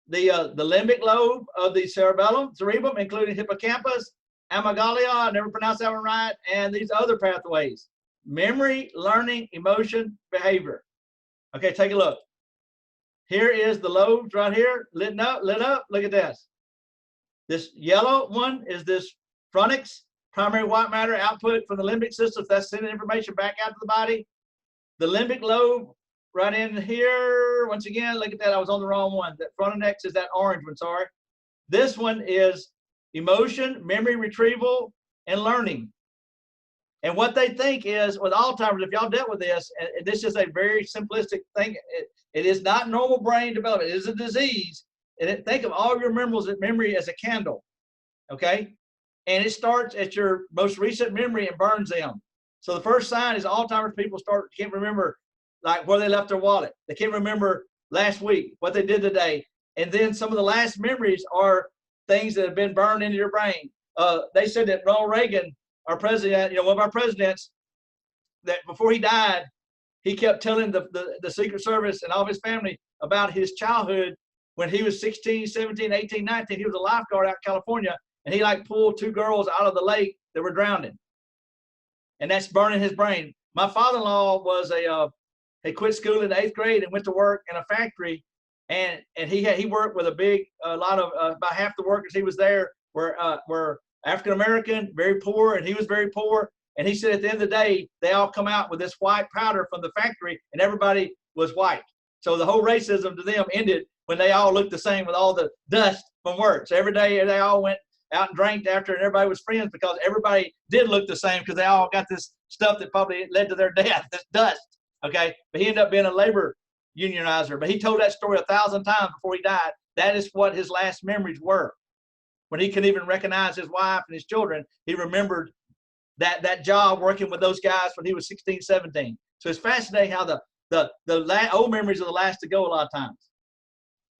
the limbic lobe of the cerebellum, including hippocampus, amygdala, I never pronounced that one right, and these other pathways. Memory, learning, emotion, behavior. Okay, take a look. Here is the lobes right here, lit up. Look at this. This yellow one is this fronix, primary white matter output from the limbic system. That's sending information back out to the body. The limbic lobe right in here, once again, look at that. I was on the wrong one. That frontex is that orange one, sorry. This one is emotion, memory retrieval, and learning. And what they think is, with Alzheimer's, if y'all dealt with this, and this is a very simplistic thing, it is not normal brain development. It is a disease. And think of all your memory as a candle, okay? And it starts at your most recent memory and burns them. So the first sign is Alzheimer's people can't remember like where they left their wallet. They can't remember last week, what they did today. And then some of the last memories are things that have been burned into your brain. They said that Ronald Reagan, our president, one of our presidents, that before he died, he kept telling the Secret Service and all of his family about his childhood when he was 16, 17, 18, 19. He was a lifeguard out in California, and he like pulled 2 girls out of the lake that were drowning. And that's burning his brain. My father-in-law was he quit school in the 8th grade and went to work in a factory, and he worked with about half the workers he was there were African American, very poor, and he was very poor. And he said at the end of the day, they all come out with this white powder from the factory, and everybody was white. So the whole racism to them ended when they all looked the same with all the dust from work. So every day they all went out and drank after, and everybody was friends because everybody did look the same because they all got this stuff that probably led to their death, this dust. Okay, but he ended up being a labor unionizer. But he told that story 1,000 times before he died. That is what his last memories were. When he couldn't even recognize his wife and his children, he remembered that job working with those guys when he was 16, 17. So it's fascinating how the old memories are the last to go a lot of times.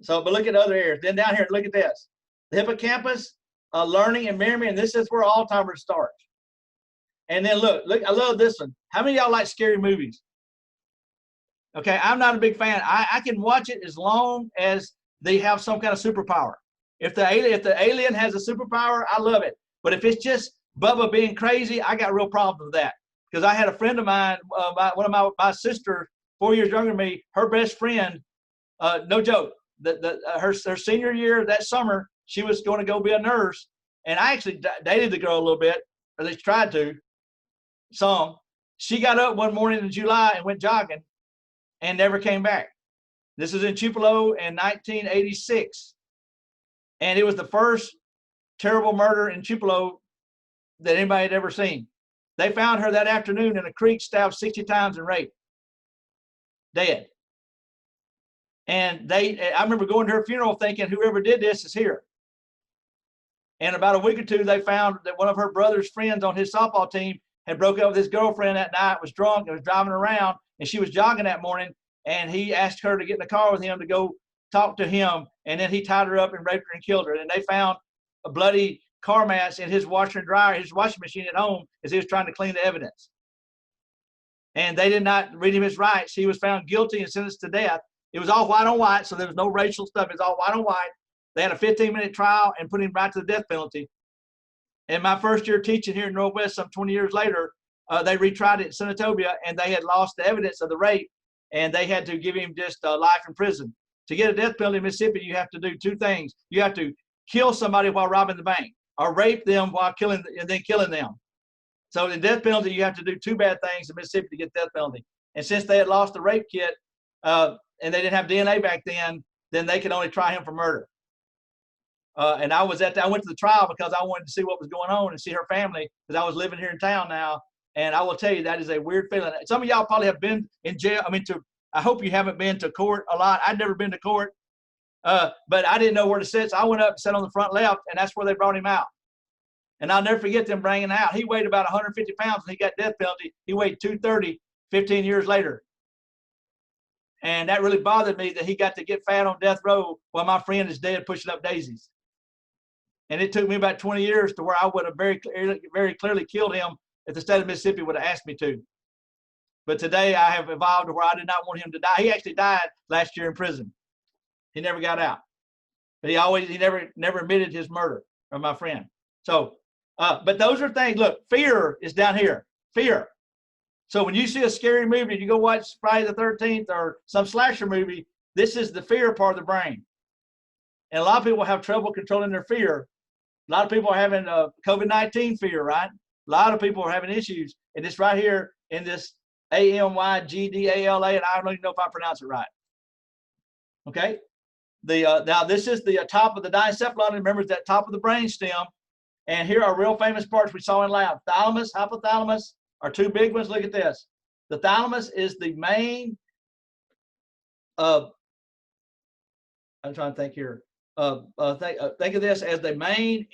So, but look at other areas. Then down here, look at this. The hippocampus, learning and memory, and this is where Alzheimer's starts. And then look, I love this one. How many of y'all like scary movies? Okay, I'm not a big fan. I can watch it as long as they have some kind of superpower. If the alien has a superpower, I love it. But if it's just Bubba being crazy, I got real problems with that. Because I had a friend of mine, one of my sister, 4 years younger than me, her best friend, no joke, her senior year that summer, she was going to go be a nurse. And I actually dated the girl a little bit, or at least tried to, some. She got up one morning in July and went jogging and never came back. This is in Tupelo in 1986. And it was the first terrible murder in Tupelo that anybody had ever seen. They found her that afternoon in a creek, stabbed 60 times and raped, dead. And I remember going to her funeral thinking, whoever did this is here. And about a week or two, they found that one of her brother's friends on his softball team had broke up with his girlfriend that night, was drunk, and was driving around, and she was jogging that morning, and he asked her to get in the car with him to go talked to him, and then he tied her up and raped her and killed her. And they found a bloody car mats in his washer and dryer, his washing machine at home, as he was trying to clean the evidence. And they did not read him his rights. He was found guilty and sentenced to death. It was all white on white, so there was no racial stuff. It was all white on white. They had a 15-minute trial and put him right to the death penalty. And my first year teaching here in Northwest, some 20 years later, they retried it in Senatobia, and they had lost the evidence of the rape, and they had to give him just life in prison. To get a death penalty in Mississippi, you have to do two things. You have to kill somebody while robbing the bank, or rape them while killing and then killing them. So the death penalty, you have to do two bad things in Mississippi to get the death penalty. And since they had lost the rape kit, and they didn't have DNA back then they could only try him for murder. And I went to the trial because I wanted to see what was going on and see her family, because I was living here in town now. And I will tell you, that is a weird feeling. Some of y'all probably have been in jail. I hope you haven't been to court a lot. I'd never been to court, but I didn't know where to sit. So I went up and sat on the front left, and that's where they brought him out. And I'll never forget them bringing him out. He weighed about 150 pounds, and he got death penalty. He weighed 230 15 years later. And that really bothered me, that he got to get fat on death row while my friend is dead pushing up daisies. And it took me about 20 years to where I would have very clearly killed him if the state of Mississippi would have asked me to. But today I have evolved to where I did not want him to die. He actually died last year in prison. He never got out. But he never admitted his murder of my friend. So, but those are things. Look, fear is down here. Fear. So when you see a scary movie, you go watch Friday the 13th or some slasher movie, this is the fear part of the brain. And a lot of people have trouble controlling their fear. A lot of people are having COVID-19 fear, right? A lot of people are having issues. And it's right here in this AMYGDALA, and I don't even know if I pronounce it right. Okay? Now this is the top of the diencephalon. Remember, it's that top of the brain stem. And here are real famous parts we saw in lab. Thalamus, hypothalamus are two big ones. Look at this. The thalamus is the main, I'm trying to think here. Think of this as the main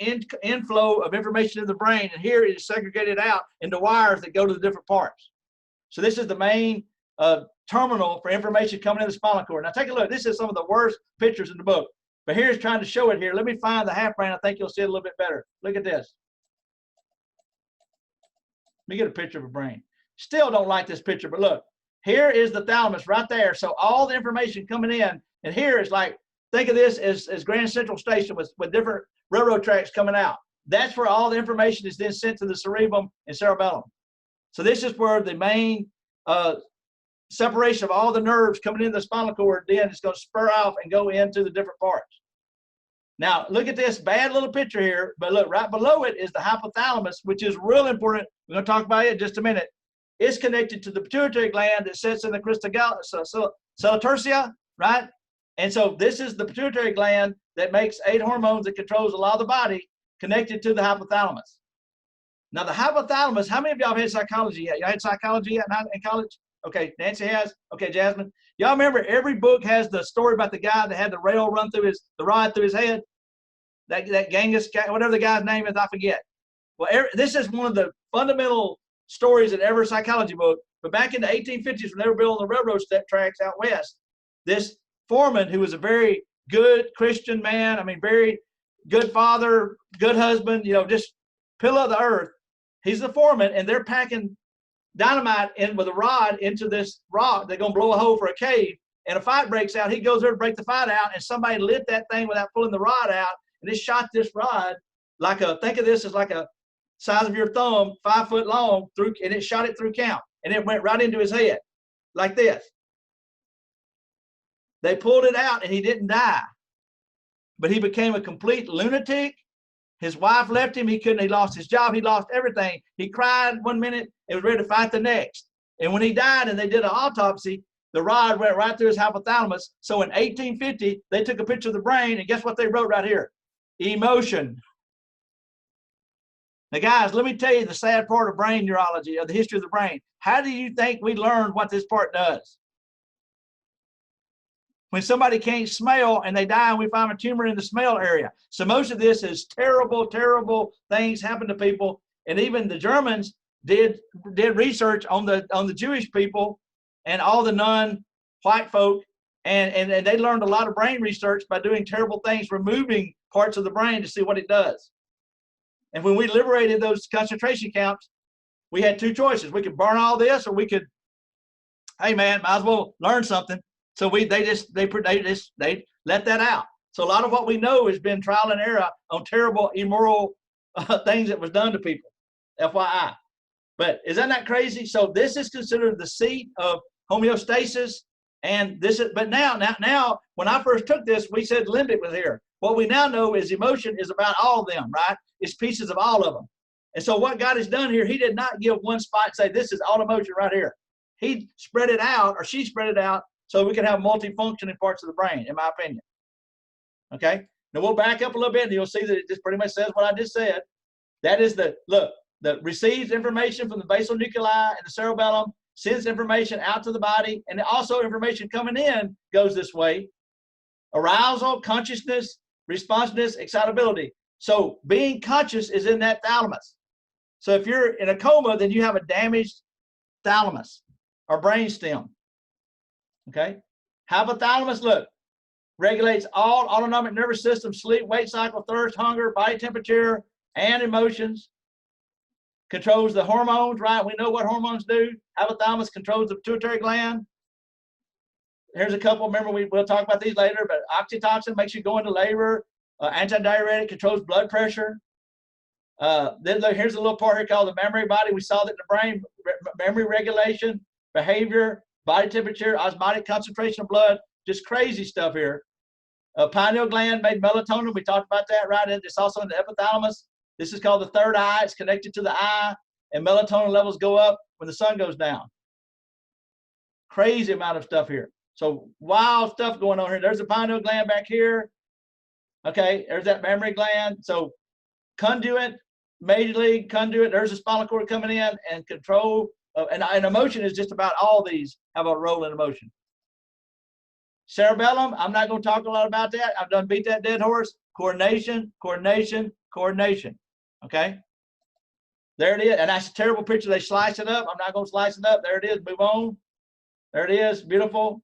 inflow of information in the brain. And here it is segregated out into wires that go to the different parts. So this is the main terminal for information coming in the spinal cord. Now take a look. This is some of the worst pictures in the book. But here's trying to show it here. Let me find the half brain. I think you'll see it a little bit better. Look at this. Let me get a picture of a brain. Still don't like this picture, but look. Here is the thalamus right there. So all the information coming in, and here is like, think of this as Grand Central Station with different railroad tracks coming out. That's where all the information is then sent to the cerebellum and cerebellum. So this is where the main separation of all the nerves coming into the spinal cord then is going to spur off and go into the different parts. Now, look at this bad little picture here, but look, right below it is the hypothalamus, which is real important. We're going to talk about it in just a minute. It's connected to the pituitary gland that sits in the crista tertia, right? And so this is the pituitary gland that makes 8 hormones that controls a lot of the body, connected to the hypothalamus. Now the hypothalamus, how many of y'all have had psychology yet? Y'all had psychology yet in college? Okay, Nancy has. Okay, Jasmine. Y'all remember every book has the story about the guy that had the rail run through the rod through his head? That Genghis guy, whatever the guy's name is, I forget. Well, this is one of the fundamental stories in every psychology book. But back in the 1850s, when they were building the railroad tracks out west, this foreman, who was a very good Christian man, very good father, good husband, just pillar of the earth. He's the foreman, and they're packing dynamite in with a rod into this rock. They're going to blow a hole for a cave, and a fight breaks out. He goes there to break the fight out, and somebody lit that thing without pulling the rod out, and it shot this rod think of this as like a size of your thumb, 5 foot long, and it shot it through count, and it went right into his head like this. They pulled it out, and he didn't die, but he became a complete lunatic. His wife left him. He lost his job. He lost everything. He cried one minute and was ready to fight the next. And when he died and they did an autopsy, the rod went right through his hypothalamus. So in 1850, they took a picture of the brain, and guess what they wrote right here? Emotion. Now, guys, let me tell you the sad part of brain neurology, of the history of the brain. How do you think we learned what this part does? When somebody can't smell and they die, and we find a tumor in the smell area. So most of this is terrible, terrible things happen to people. And even the Germans did research on the Jewish people and all the non-white folk, And they learned a lot of brain research by doing terrible things, removing parts of the brain to see what it does. And when we liberated those concentration camps, we had two choices. We could burn all this, or we could, hey man, might as well learn something. So they let that out. So a lot of what we know has been trial and error on terrible, immoral things that was done to people, FYI. But is that not crazy? So this is considered the seat of homeostasis. And this is, but now, when I first took this, we said limbic was here. What we now know is emotion is about all of them, right? It's pieces of all of them. And so what God has done here, he did not give one spot and say, this is all emotion right here. He spread it out, or she spread it out, so we can have multifunctioning parts of the brain, in my opinion. Okay? Now we'll back up a little bit, and you'll see that it just pretty much says what I just said. That is the receives information from the basal nuclei and the cerebellum, sends information out to the body, and also information coming in goes this way. Arousal, consciousness, responsiveness, excitability. So being conscious is in that thalamus. So if you're in a coma, then you have a damaged thalamus or brain stem. Okay? Hypothalamus, look, regulates all autonomic nervous system, sleep, weight cycle, thirst, hunger, body temperature, and emotions. Controls the hormones, right? We know what hormones do. Hypothalamus controls the pituitary gland. Here's a couple. Remember, we'll talk about these later, but oxytocin makes you go into labor. Antidiuretic controls blood pressure. Then look, here's a little part here called the memory body. We saw that in the brain, memory regulation, behavior, body temperature, osmotic concentration of blood, just crazy stuff here. Pineal gland made melatonin. We talked about that, right? It's also in the epithalamus. This is called the third eye. It's connected to the eye, and melatonin levels go up when the sun goes down. Crazy amount of stuff here. So wild stuff going on here. There's a pineal gland back here. Okay, there's that mammary gland. So conduit, major league conduit. There's a spinal cord coming in, and control. And emotion is just about all these have a role in emotion. Cerebellum, I'm not going to talk a lot about that. I've done beat that dead horse. Coordination, coordination, coordination. Okay? There it is. And that's a terrible picture. They slice it up. I'm not going to slice it up. There it is. Move on. There it is. Beautiful.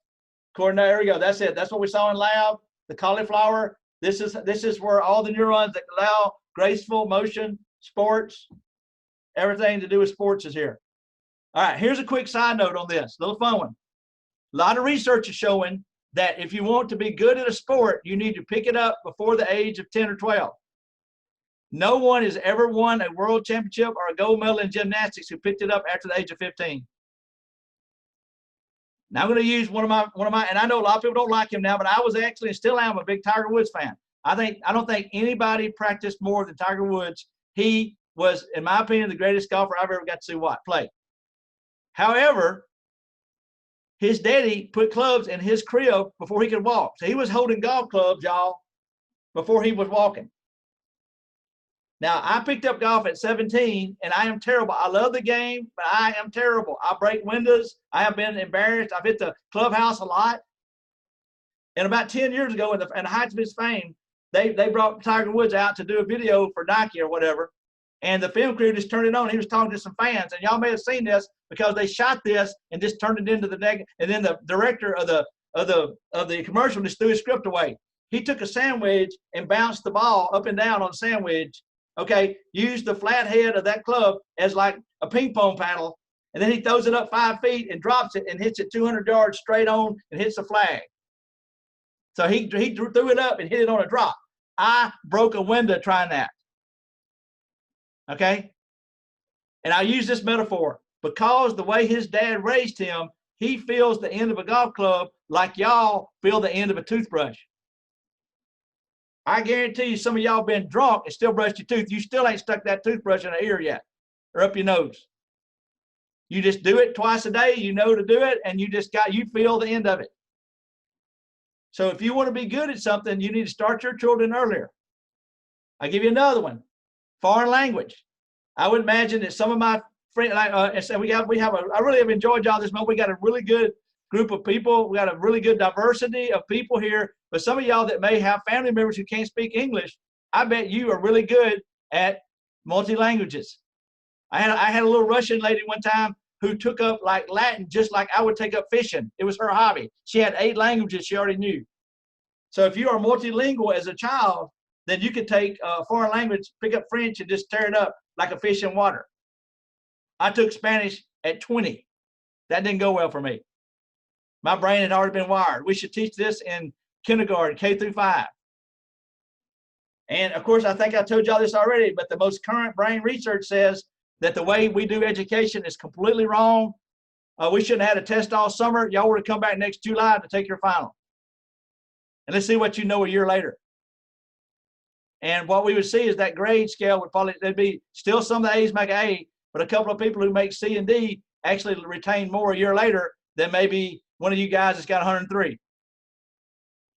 Coordinate. There we go. That's it. That's what we saw in lab. The cauliflower. This is where all the neurons that allow graceful motion, sports, everything to do with sports is here. All right. Here's a quick side note on this. A little fun one. A lot of research is showing that if you want to be good at a sport, you need to pick it up before the age of 10 or 12. No one has ever won a world championship or a gold medal in gymnastics who picked it up after the age of 15. Now I'm going to use one of my, and I know a lot of people don't like him now, but I was actually and still am a big Tiger Woods fan. I don't think anybody practiced more than Tiger Woods. He was, in my opinion, the greatest golfer I've ever got to see play. However, his daddy put clubs in his crib before he could walk. So he was holding golf clubs, y'all, before he was walking. Now, I picked up golf at 17, and I am terrible. I love the game, but I am terrible. I break windows. I have been embarrassed. I've hit the clubhouse a lot. And about 10 years ago, in the height of his fame, they brought Tiger Woods out to do a video for Nike or whatever. And the film crew just turned it on. He was talking to some fans, and y'all may have seen this because they shot this and just turned it into the negative. And then the director of the commercial just threw his script away. He took a sandwich and bounced the ball up and down on the sandwich. Okay, used the flat head of that club as like a ping pong paddle, and then he throws it up 5 feet and drops it and hits it 200 yards straight on and hits the flag. So he threw it up and hit it on a drop. I broke a window trying that. Okay? And I use this metaphor because the way his dad raised him, he feels the end of a golf club like y'all feel the end of a toothbrush. I guarantee you some of y'all been drunk and still brushed your tooth. You still ain't stuck that toothbrush in the ear yet or up your nose. You just do it twice a day. You know to do it, and you feel the end of it. So if you want to be good at something, you need to start your children earlier. I'll give you another one. Foreign language. I would imagine that some of my friends, I really have enjoyed y'all this month. We got a really good group of people. We got a really good diversity of people here. But some of y'all that may have family members who can't speak English, I bet you are really good at multi-languages. I had a little Russian lady one time who took up like Latin just like I would take up fishing. It was her hobby. She had 8 languages she already knew. So if you are multilingual as a child, then you could take a foreign language, pick up French, and just tear it up like a fish in water. I took Spanish at 20. That didn't go well for me. My brain had already been wired. We should teach this in kindergarten, K through 5. And of course, I think I told y'all this already, but the most current brain research says that the way we do education is completely wrong. We shouldn't have had a test all summer. Y'all were to come back next July to take your final. And let's see what you know a year later. And what we would see is that grade scale would probably, there'd be still some of the A's make an A, but a couple of people who make C and D actually retain more a year later than maybe one of you guys that's got 103.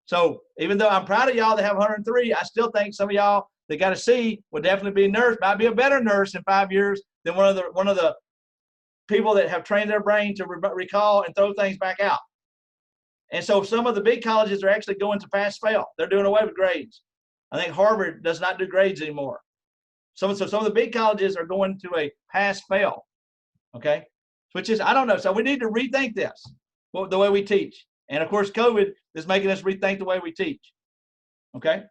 So even though I'm proud of y'all that have 103, I still think some of y'all that got a C would definitely be a nurse, might be a better nurse in 5 years than one of the people that have trained their brain to recall and throw things back out. And so some of the big colleges are actually going to pass fail. They're doing away with grades. I think Harvard does not do grades anymore. So some of the big colleges are going to a pass fail. Okay, which is, I don't know. So we need to rethink this, the way we teach. And of course, COVID is making us rethink the way we teach. Okay.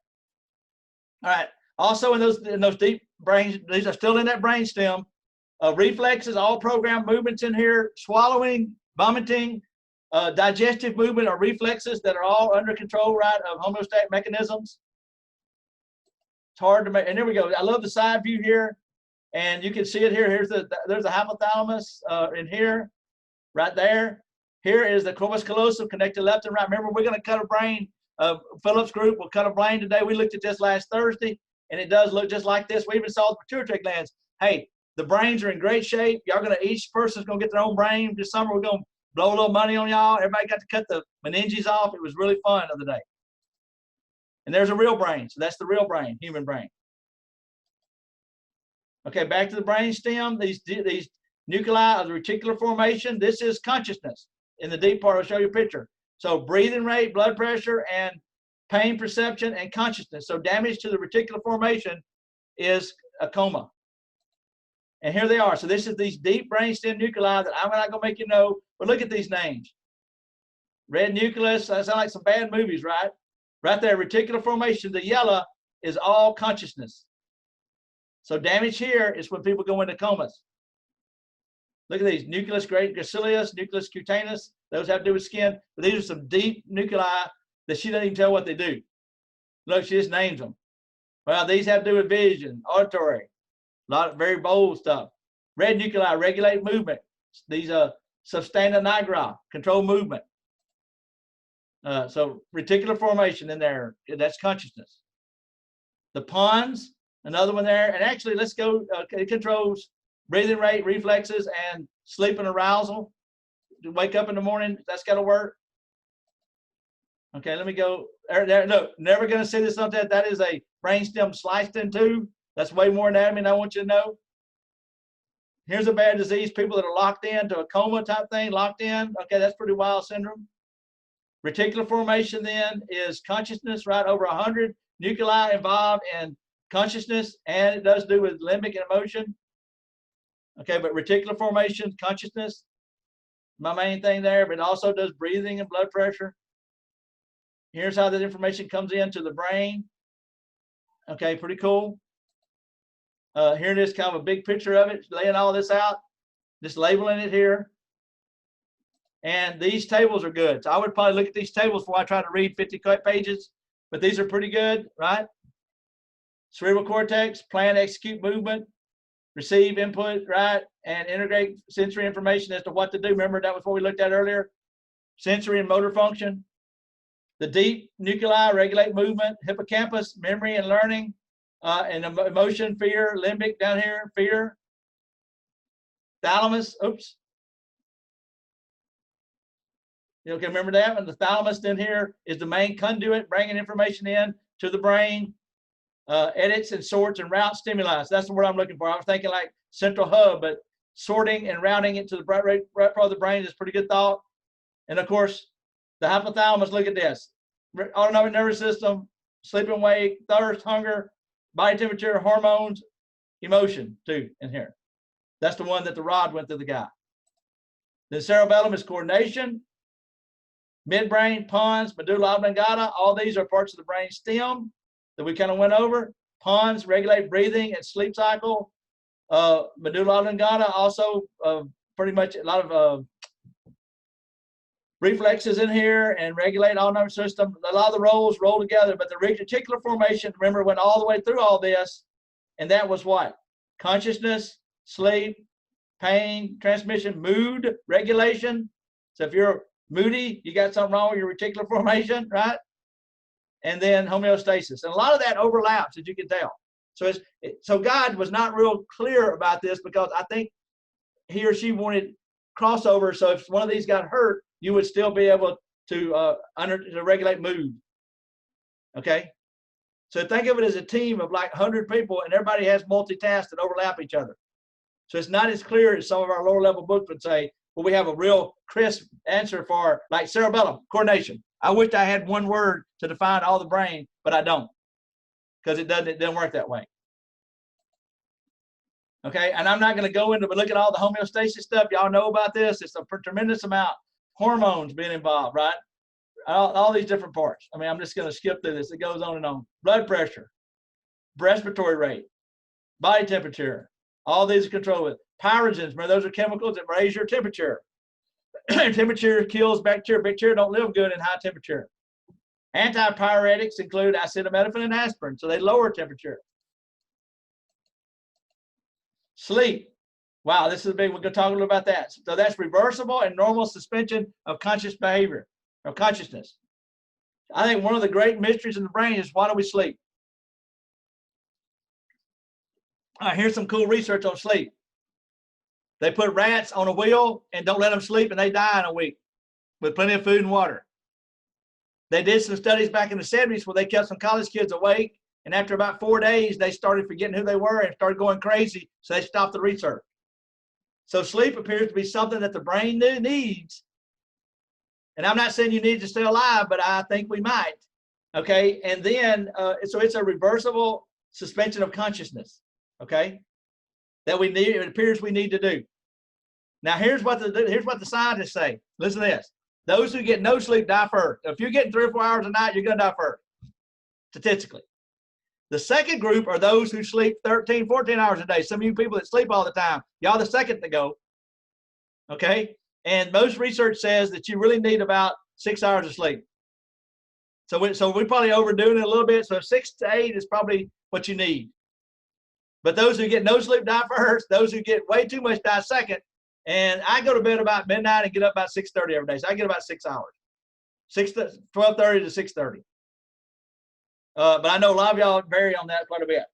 All right. Also in those deep brains, these are still in that brain stem. Reflexes, all programmed movements in here, swallowing, vomiting, digestive movement or reflexes that are all under control, right, of homeostatic mechanisms. It's hard to make, and there we go. I love the side view here, and you can see it here. There's the hypothalamus in here, right there. Here is the corpus callosum connected left and right. Remember, we're going to cut a brain. Phillips group will cut a brain today. We looked at this last Thursday, and it does look just like this. We even saw the pituitary glands. Hey, the brains are in great shape. Y'all each person's going to get their own brain. This summer, we're going to blow a little money on y'all. Everybody got to cut the meninges off. It was really fun the other day. And there's a real brain. So that's the real brain, human brain. Okay, back to the brain stem. These nuclei of the reticular formation. This is consciousness. In the deep part, I'll show you a picture. So breathing rate, blood pressure, and pain perception and consciousness. So damage to the reticular formation is a coma. And here they are. So this is these deep brainstem nuclei that I'm not going to make you know, but look at these names. Red nucleus, that sounds like some bad movies, right? Right there, reticular formation, the yellow is all consciousness. So damage here is when people go into comas. Look at these, nucleus gracilis, nucleus cutaneous, those have to do with skin, but these are some deep nuclei that she doesn't even tell what they do. Look, she just names them. Well, these have to do with vision, auditory, a lot of very bold stuff. Red nuclei regulate movement. These are substanda nigra, control movement. So reticular formation in there, that's consciousness. The pons, another one there, and actually let's go, it controls breathing rate, reflexes, and sleep and arousal. To wake up in the morning, that's got to work. Okay, let me go. There, look, never going to see this on that. That is a brainstem sliced in two. That's way more anatomy than I want you to know. Here's a bad disease. People that are locked into a coma type thing, locked in. Okay, that's pretty wild syndrome. Reticular formation then is consciousness, right? Over 100 nuclei involved in consciousness, and it does do with limbic and emotion. Okay, but reticular formation, consciousness, my main thing there, but it also does breathing and blood pressure. Here's how that information comes into the brain. Okay, pretty cool. Here it is, kind of a big picture of it, laying all this out, just labeling it here. And these tables are good. So I would probably look at these tables before I try to read 50 pages, but these are pretty good, right? Cerebral cortex, plan, execute movement, receive input, right? And integrate sensory information as to what to do. Remember, that was what we looked at earlier. Sensory and motor function. The deep nuclei regulate movement, hippocampus, memory and learning, and emotion, fear, limbic down here, fear. Thalamus, oops. You can remember that? And the thalamus in here is the main conduit, bringing information in to the brain, edits and sorts and route stimuli. So that's the word I'm looking for. I was thinking like central hub, but sorting and routing it to the right part of the brain is a pretty good thought. And of course, the hypothalamus, look at this. Autonomic nervous system, sleep and wake, thirst, hunger, body temperature, hormones, emotion too in here. That's the one that the rod went through the guy. The cerebellum is coordination. Midbrain, pons, medulla oblongata, all these are parts of the brain stem that we kind of went over. Pons regulate breathing and sleep cycle. Medulla oblongata also pretty much a lot of reflexes in here and regulate all nervous system. A lot of the roles roll together, but the reticular formation, remember, went all the way through all this, and that was what? Consciousness, sleep, pain, transmission, mood regulation. So if you're moody, you got something wrong with your reticular formation, right? And then homeostasis. And a lot of that overlaps, as you can tell. So God was not real clear about this because I think he or she wanted crossover. So if one of these got hurt, you would still be able to regulate mood. Okay? So think of it as a team of like 100 people, and everybody has multitasks that overlap each other. So it's not as clear as some of our lower level books would say, well, we have a real crisp answer for like cerebellum, coordination. I wish I had one word to define all the brain, but I don't, because it doesn't work that way. Okay, and I'm not going to go into, but look at all the homeostasis stuff. Y'all know about this. It's a tremendous amount. Hormones being involved, right? All these different parts. I mean, I'm just going to skip through this. It goes on and on. Blood pressure, respiratory rate, body temperature. All these are controlled with pyrogens. Remember, those are chemicals that raise your temperature. Temperature kills bacteria. Bacteria don't live good in high temperature. Antipyretics include acetaminophen and aspirin, so they lower temperature. Sleep. Wow, this is big. We're going to talk a little about that. So that's reversible and normal suspension of conscious behavior, of consciousness. I think one of the great mysteries in the brain is why do we sleep? All right, here's some cool research on sleep. They put rats on a wheel and don't let them sleep, and they die in a week with plenty of food and water. They did some studies back in the 70s where they kept some college kids awake, and after about 4 days, they started forgetting who they were and started going crazy, so they stopped the research. So sleep appears to be something that the brain needs. And I'm not saying you need to stay alive, but I think we might. Okay, and then, so it's a reversible suspension of consciousness. Okay, that we need. It appears we need to do. Now, here's what the scientists say. Listen to this: those who get no sleep die first. If you're getting 3 or 4 hours a night, you're going to die first, statistically. The second group are those who sleep 13, 14 hours a day. Some of you people that sleep all the time, y'all the second to go. Okay, and most research says that you really need about 6 hours of sleep. So we're probably overdoing it a little bit. So 6 to 8 is probably what you need. But those who get no sleep die first. Those who get way too much die second. And I go to bed about midnight and get up about 6:30 every day. So I get about 6 hours, 12:30 to 6:30. But I know a lot of y'all vary on that quite a bit.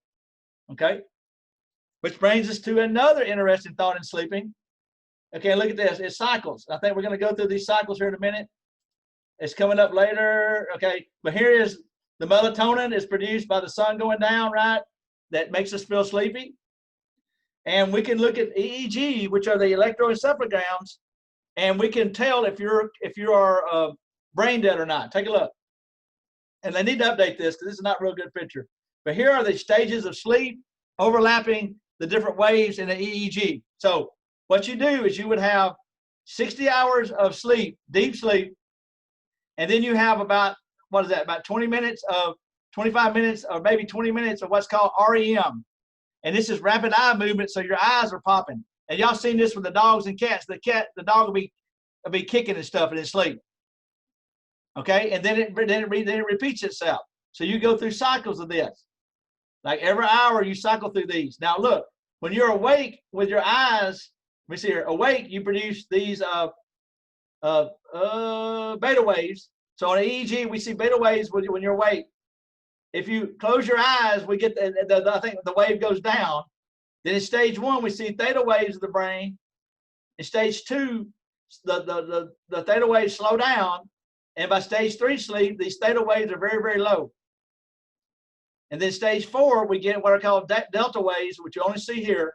Okay, which brings us to another interesting thought in sleeping. Okay, look at this. It cycles. I think we're going to go through these cycles here in a minute. It's coming up later. Okay, but here is the melatonin is produced by the sun going down, right? That makes us feel sleepy. And we can look at EEG, which are the electroencephalograms, and we can tell if you are brain dead or not. Take a look. And they need to update this because this is not a real good picture. But here are the stages of sleep overlapping the different waves in the EEG. So what you do is you would have 60 hours of sleep, deep sleep, and then you have about, what is that, about 20 minutes of 25 minutes or maybe 20 minutes of what's called REM. And this is rapid eye movement, so your eyes are popping. And y'all seen this with the dogs and cats. The dog will be kicking and stuff in his sleep. Okay, and then it repeats itself. So you go through cycles of this. Like every hour you cycle through these. Now look, when you're awake with your eyes, let me see here, awake, you produce these beta waves. So on EEG, we see beta waves when you're awake. If you close your eyes, we get I think the wave goes down. Then in stage 1, we see theta waves of the brain. In stage 2, the theta waves slow down. And by stage 3 sleep, these theta waves are very, very low. And then stage 4, we get what are called delta waves, which you only see here.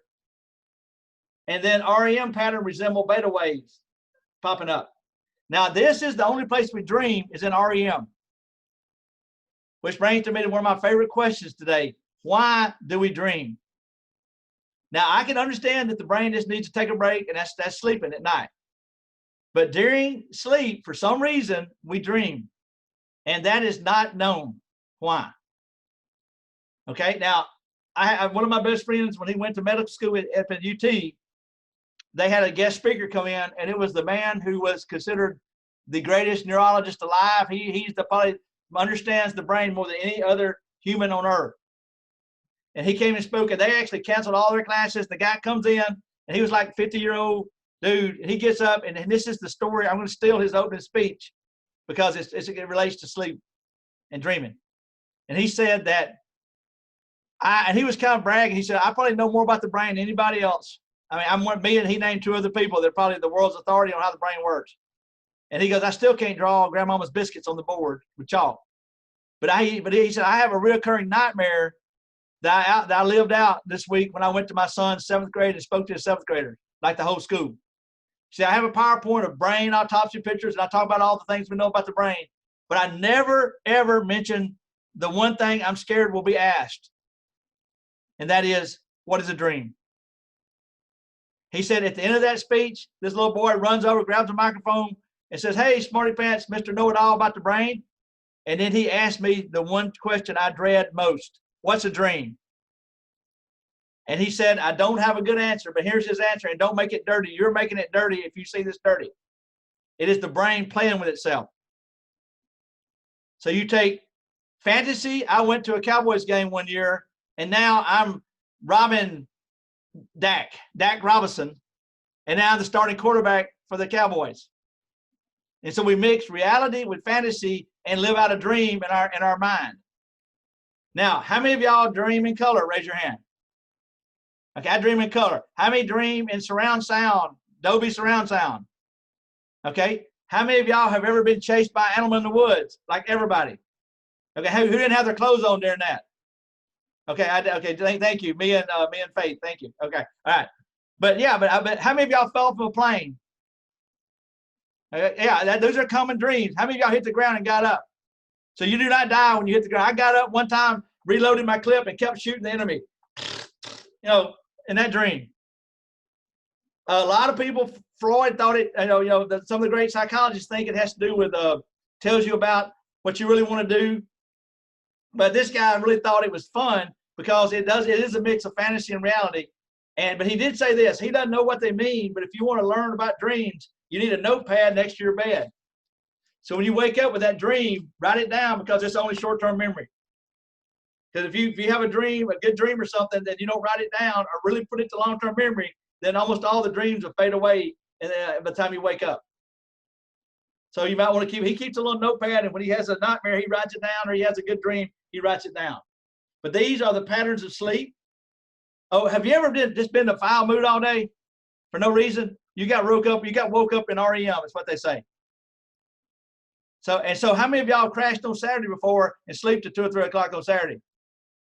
And then REM pattern resemble beta waves popping up. Now, this is the only place we dream is in REM. Which brings to me to one of my favorite questions today. Why do we dream? Now, I can understand that the brain just needs to take a break, and that's sleeping at night. But during sleep, for some reason, we dream. And that is not known why. Okay, now, one of my best friends, when he went to medical school at UT, they had a guest speaker come in, and it was the man who was considered the greatest neurologist alive. He's probably understands the brain more than any other human on earth. And he came and spoke, and they actually canceled all their classes. The guy comes in, and he was like a 50-year-old dude. And he gets up, and this is the story. I'm going to steal his opening speech because it relates to sleep and dreaming. And he said that, and he was kind of bragging. He said, I probably know more about the brain than anybody else. I mean, me and he named two other people that are probably the world's authority on how the brain works. And he goes, I still can't draw grandmama's biscuits on the board with chalk. But he said, I have a recurring nightmare that I lived out this week when I went to my son's 7th grade and spoke to his 7th grader, like the whole school. See, I have a PowerPoint of brain autopsy pictures, and I talk about all the things we know about the brain. But I never, ever mention the one thing I'm scared will be asked. And that is, what is a dream? He said at the end of that speech, this little boy runs over, grabs a microphone, and says, hey, smarty pants, Mr. Know-it-all about the brain. And then he asked me the one question I dread most. What's a dream? And he said, I don't have a good answer, but here's his answer, and don't make it dirty. You're making it dirty if you see this dirty. It is the brain playing with itself. So you take fantasy. I went to a Cowboys game one year, and now I'm robbing Dak Robinson, and now I'm the starting quarterback for the Cowboys. And so we mix reality with fantasy and live out a dream in our mind. Now, how many of y'all dream in color? Raise your hand. Okay, I dream in color. How many dream in surround sound, Dolby surround sound? Okay, how many of y'all have ever been chased by an animal in the woods? Like everybody. Okay, who didn't have their clothes on during that? Okay, thank you. Me and Faith, thank you. Okay, all right. But yeah, but how many of y'all fell from a plane? Yeah, those are common dreams. How many of y'all hit the ground and got up? So you do not die when you hit the ground. I got up one time, reloaded my clip, and kept shooting the enemy. You know, in that dream. A lot of people, Freud thought it, some of the great psychologists think it has to do with, tells you about what you really want to do. But this guy really thought it was fun because it is a mix of fantasy and reality. But he did say this, he doesn't know what they mean, but if you want to learn about dreams, you need a notepad next to your bed. So when you wake up with that dream, write it down because it's only short-term memory. Because if you have a dream, a good dream or something, that you don't write it down or really put it to long-term memory, then almost all the dreams will fade away by the time you wake up. So you might want to he keeps a little notepad, and when he has a nightmare, he writes it down, or he has a good dream, he writes it down. But these are the patterns of sleep. Oh, have you ever just been in foul mood all day for no reason? You got woke up in REM, is what they say. So how many of y'all crashed on Saturday before and sleep to 2 or 3 o'clock on Saturday?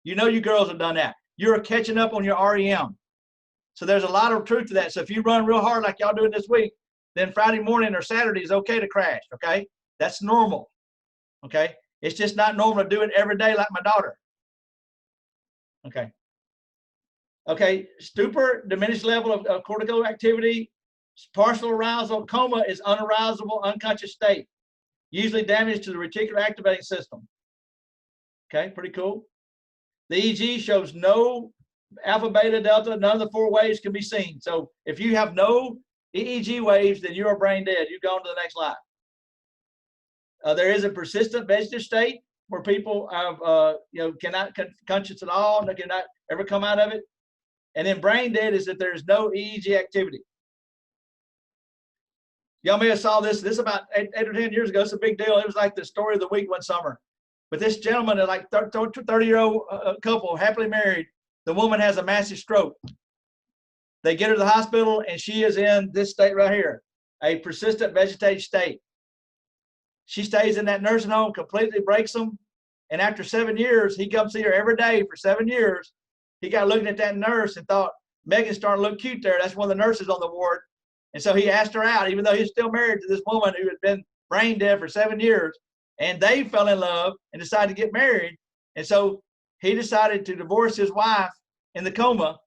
You know you girls have done that. You're catching up on your REM. So there's a lot of truth to that. So if you run real hard like y'all doing this week, then Friday morning or Saturday is okay to crash, okay? That's normal, okay? It's just not normal to do it every day like my daughter. Okay, stupor, diminished level of cortical activity, partial arousal. Coma is unarousable, unconscious state, usually damage to the reticular activating system. Okay, pretty cool. The EEG shows no alpha, beta, delta, none of the 4 waves can be seen. So if you have no EEG waves, then you are brain dead. You've gone to the next life. There is a persistent vegetative state where people have, cannot conscious at all, they cannot ever come out of it. And then brain dead is that there's no EEG activity. Y'all may have saw this about 8 or 10 years ago. It's a big deal. It was like the story of the week one summer. But this gentleman, like 30-year-old couple, happily married, the woman has a massive stroke. They get her to the hospital, and she is in this state right here, a persistent vegetative state. She stays in that nursing home, completely breaks them. And after 7 years, he comes see her every day for 7 years. He got looking at that nurse and thought, Megan's starting to look cute there. That's one of the nurses on the ward. And so he asked her out, even though he's still married to this woman who had been brain dead for 7 years. And they fell in love and decided to get married. And so he decided to divorce his wife in the coma.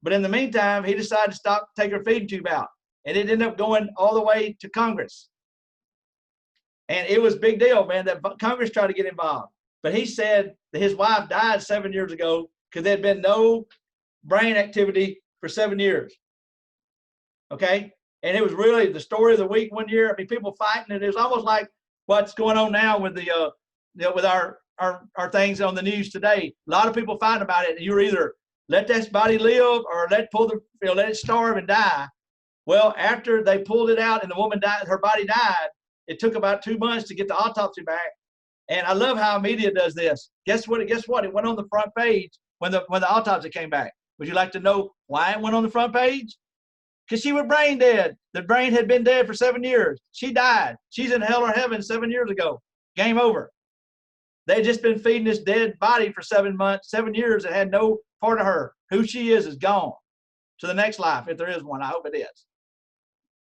But in the meantime, he decided to stop taking her feeding tube out. and it ended up going all the way to Congress. And it was a big deal, man, that Congress tried to get involved. But he said that his wife died 7 years ago because there had been no brain activity for 7 years. Okay? And it was really the story of the week one year. I mean, people fighting, and it was almost like what's going on now with with our things on the news today. A lot of people fighting about it. And you're either let this body live or let it starve and die. Well, after they pulled it out and the woman died, her body died, it took about 2 months to get the autopsy back. And I love how media does this. Guess what? It went on the front page when the autopsy came back. Would you like to know why it went on the front page? Because she was brain dead. The brain had been dead for 7 years. She died. She's in hell or heaven 7 years ago. Game over. They had just been feeding this dead body for 7 months, 7 years. It had no part of her. Who she is gone to the next life, if there is one. I hope it is.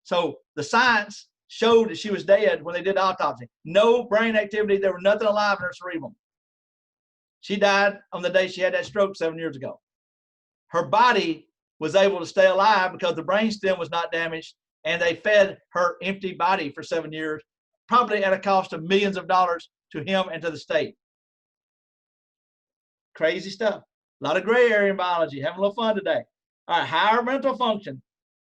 So the science showed that she was dead when they did the autopsy. No brain activity. There was nothing alive in her cerebrum. She died on the day she had that stroke 7 years ago. Her body was able to stay alive because the brainstem was not damaged, and they fed her empty body for 7 years, probably at a cost of millions of dollars to him and to the state. Crazy stuff. A lot of gray area in biology. Having a little fun today. All right, higher mental function.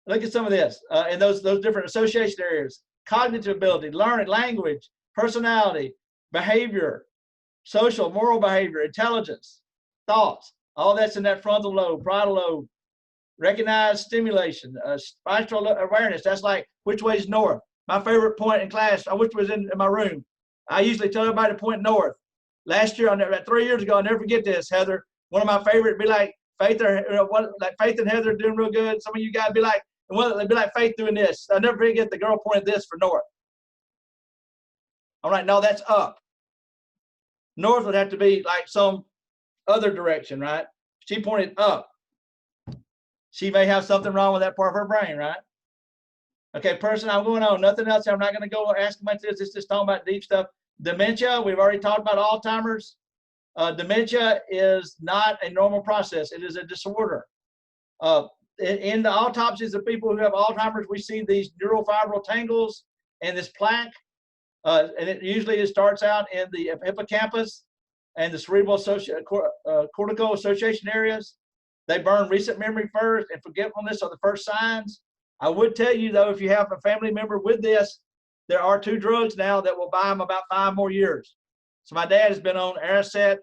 Look at some of this in those different association areas. Cognitive ability, learning, language, personality, behavior, social, moral behavior, intelligence, thoughts. All that's in that frontal lobe, parietal lobe. Recognize stimulation, spatial awareness. That's like which way is north. My favorite point in class, which was in my room. I usually tell everybody to point north. Last year, 3 years ago, I'll never forget this, Heather. One of my favorite, be like Faith Faith and Heather doing real good. Some of you guys be like, they'd be like Faith doing this. I'll never forget the girl pointed this for north. All right, no, that's up. North would have to be like some other direction, right? She pointed up. She may have something wrong with that part of her brain, right? Okay, person, I'm going on. Nothing else. I'm not going to go ask much of this. It's just talking about deep stuff. Dementia, we've already talked about Alzheimer's. Dementia is not a normal process. It is a disorder. In the autopsies of people who have Alzheimer's, we see these neurofibril tangles and this plaque. And it usually starts out in the hippocampus and the cerebral cortical association areas. They burn recent memory first, and forgetfulness are the first signs. I would tell you, though, if you have a family member with this, there are 2 drugs now that will buy them about 5 more years. So my dad has been on Aricept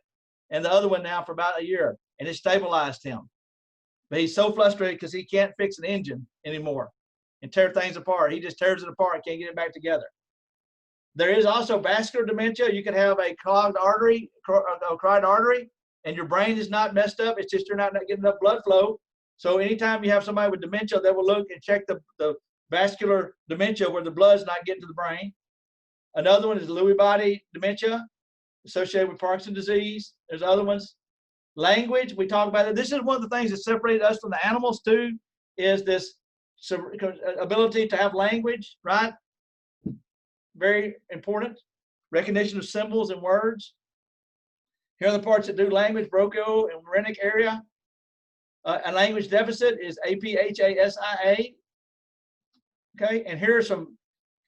and the other one now for about a year, and it stabilized him. But he's so frustrated because he can't fix an engine anymore and tear things apart. He just tears it apart, can't get it back together. There is also vascular dementia. You can have a clogged artery, carotid artery, and your brain is not messed up. It's just you're not getting enough blood flow. So anytime you have somebody with dementia, they will look and check the vascular dementia where the blood's not getting to the brain. Another one is Lewy body dementia associated with Parkinson's disease. There's other ones. Language, we talk about it. This is one of the things that separated us from the animals too, is this ability to have language, right? Very important. Recognition of symbols and words. Here are the parts that do language, bronchial and rhynic area. A language deficit is APHASIA. Okay, and here are some,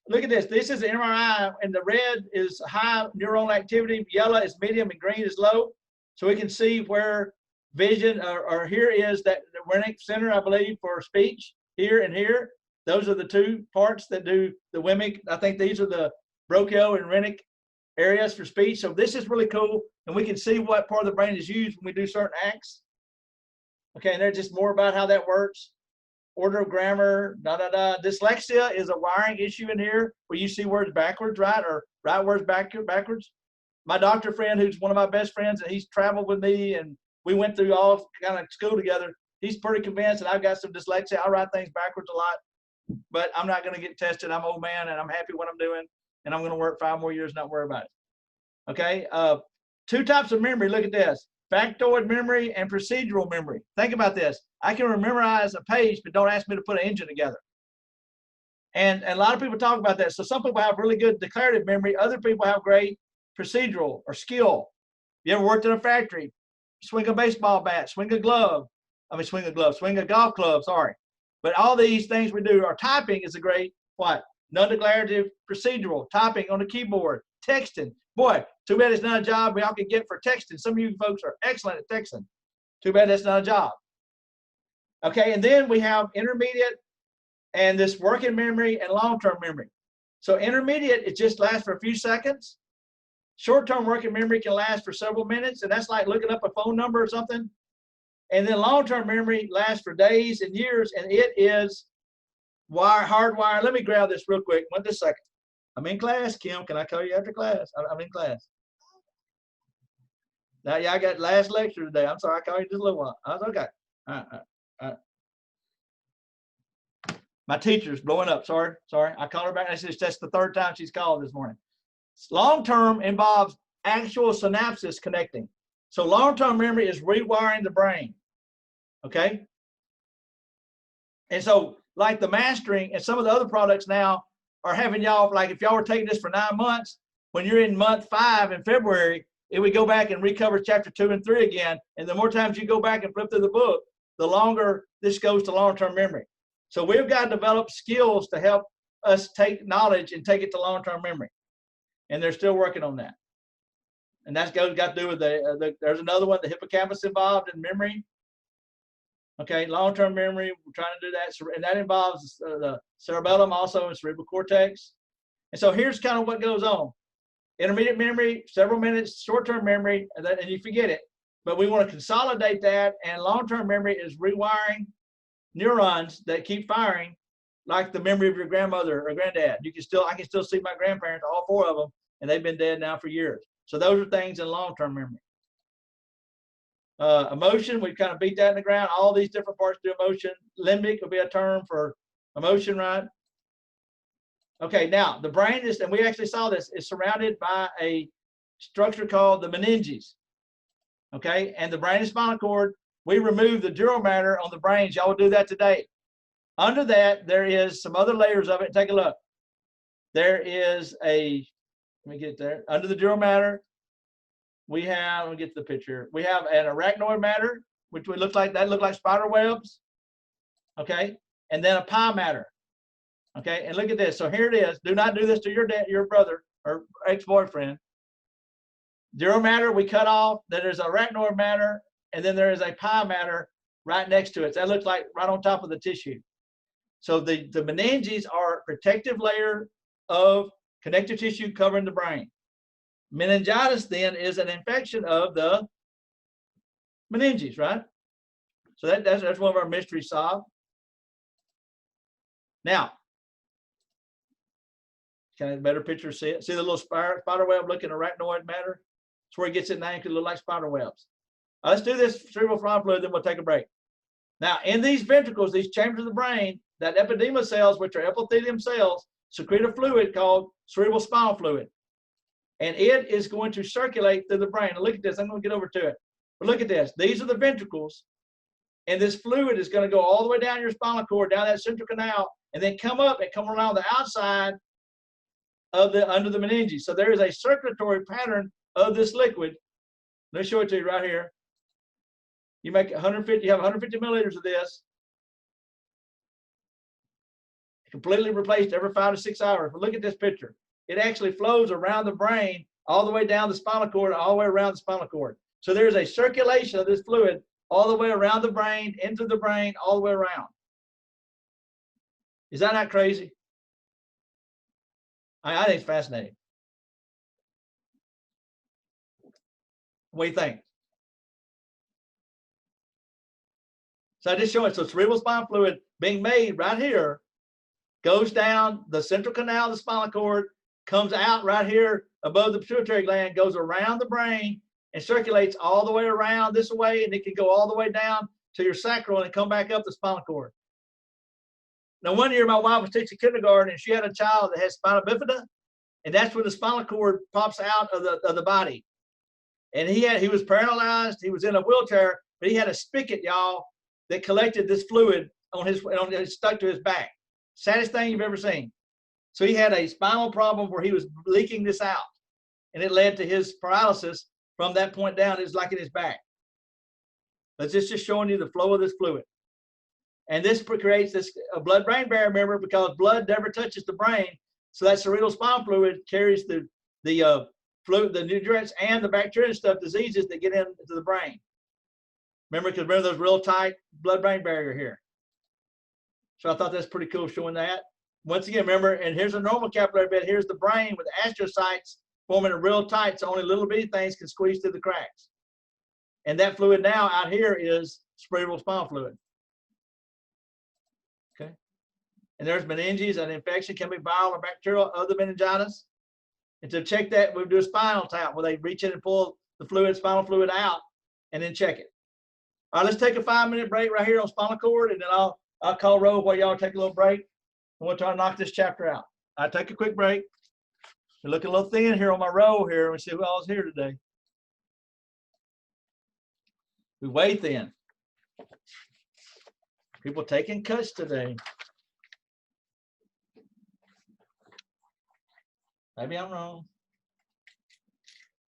look at this. This is an MRI, and the red is high neuronal activity, yellow is medium, and green is low. So we can see where vision, or here is that the rhynic center, I believe, for speech, here and here. Those are the 2 parts that do the wemic. I think these are the bronchial and rhynic areas for speech. So this is really cool, and we can see what part of the brain is used when we do certain acts. Okay, and there's just more about how that works. Order of grammar, Dyslexia is a wiring issue in here where you see words backwards, right? Or right words backwards. My doctor friend, who's one of my best friends, and he's traveled with me, and we went through all kind of school together. He's pretty convinced that I've got some dyslexia. I write things backwards a lot, but I'm not going to get tested. I'm an old man, and I'm happy what I'm doing, and I'm going to work 5 more years, not worry about it. Okay, 2 types of memory. Look at this. Factoid memory and procedural memory. Think about this. I can memorize a page, but don't ask me to put an engine together. And a lot of people talk about that. So some people have really good declarative memory. Other people have great procedural or skill. You ever worked in a factory? Swing a baseball bat, swing a golf club, sorry. But all these things we do, our typing is a great, what? Non-declarative procedural, typing on the keyboard, texting. Boy, too bad it's not a job we all can get for texting. Some of you folks are excellent at texting. Too bad that's not a job. Okay, and then we have intermediate and this working memory and long-term memory. So intermediate, it just lasts for a few seconds. Short-term working memory can last for several minutes, and that's like looking up a phone number or something. And then long-term memory lasts for days and years, and it is hardwired. Let me grab this real quick. One just a second. I'm in class, Kim. Can I call you after class? I'm in class. Now, yeah, I got last lecture today. I'm sorry, I called you just a little while. That's okay. All right. My teacher's blowing up. Sorry. I called her back. That's the third time she's called this morning. Long-term involves actual synapses connecting. So long-term memory is rewiring the brain. Okay. And so like the mastering and some of the other products now are having y'all, like if y'all were taking this for 9 months, when you're in month 5 in February, it would go back and recover chapter 2 and 3 again. And the more times you go back and flip through the book, the longer this goes to long-term memory. So we've got to develop skills to help us take knowledge and take it to long-term memory. And they're still working on that. And that's got to do with there's another one, the hippocampus involved in memory. Okay, long-term memory, we're trying to do that. And that involves the cerebellum also and cerebral cortex. And so here's kind of what goes on. Intermediate memory, several minutes, short-term memory, and you forget it. But we want to consolidate that, and long-term memory is rewiring neurons that keep firing like the memory of your grandmother or granddad. I can still see my grandparents, all 4 of them, and they've been dead now for years. So those are things in long-term memory. Emotion, we've kind of beat that in the ground. All these different parts do emotion. Limbic will be a term for emotion, right? Okay, now the brain is, and we actually saw this, is surrounded by a structure called the meninges. Okay, and the brain and spinal cord, we remove the dural matter on the brains. Y'all will do that today. Under that, there is some other layers of it. Take a look. There is let me get there. Under the dural matter, we have, let me get to the picture. We have an arachnoid matter, which would look like spider webs. Okay, and then a pi matter. Okay, and look at this. So here it is. Do not do this to your brother or ex-boyfriend. Dural matter we cut off. Then there's arachnoid matter, and then there is a pi matter right next to it. So that looks like right on top of the tissue. So the meninges are a protective layer of connective tissue covering the brain. Meningitis then is an infection of the meninges, right? So that's one of our mysteries solved. Now, can I get a better picture? See it? See the little spider web looking arachnoid matter? That's where it gets its name, because it looks like spider webs. Let's do this cerebral fluid fluid, then we'll take a break. Now, in these ventricles, these chambers of the brain, that epidermal cells, which are epithelium cells, secrete a fluid called cerebral spinal fluid. And it is going to circulate through the brain. Now look at this. I'm going to get over to it. But look at this. These are the ventricles. And this fluid is going to go all the way down your spinal cord, down that central canal, and then come up and come around the outside of under the meninges. So there is a circulatory pattern of this liquid. Let me show it to you right here. You make 150, you have 150 milliliters of this. Completely replaced every 5 to 6 hours. But look at this picture. It actually flows around the brain, all the way down the spinal cord, all the way around the spinal cord. So there's a circulation of this fluid all the way around the brain, into the brain, all the way around. Is that not crazy? I think it's fascinating. What do you think? So I just showed it. So cerebral spinal fluid being made right here goes down the central canal of the spinal cord, comes out right here above the pituitary gland, goes around the brain and circulates all the way around this way, and it can go all the way down to your sacral and come back up the spinal cord. Now, one year my wife was teaching kindergarten, and she had a child that has spina bifida, and that's when the spinal cord pops out of the body. And he was paralyzed. He was in a wheelchair, but he had a spigot, y'all, that collected this fluid stuck to his back. Saddest thing you've ever seen. So he had a spinal problem where he was leaking this out, and it led to his paralysis from that point down. It's like in his back. But it's just showing you the flow of this fluid. And this creates this blood-brain barrier, remember, because blood never touches the brain. So that cerebral spinal fluid carries the fluid, the nutrients and the bacteria and stuff, diseases that get into the brain. Remember, because remember those real tight blood-brain barrier here. So I thought that's pretty cool showing that. Once again, remember, and here's a normal capillary bed. Here's the brain with astrocytes forming a real tight, so only little bitty things can squeeze through the cracks. And that fluid now out here is cerebral spinal fluid. Okay. And there's meninges, an infection can be viral or bacterial, other meningitis. And to check that, we do a spinal tap where they reach in and pull the fluid, spinal fluid out, and then check it. All right, let's take a 5-minute break right here on spinal cord, and then I'll call roll while y'all take a little break. And we'll try to knock this chapter out. I'll take a quick break. We're looking a little thin here on my row here. Let's see who all's here today. We way thin. People taking cuts today. Maybe I'm wrong.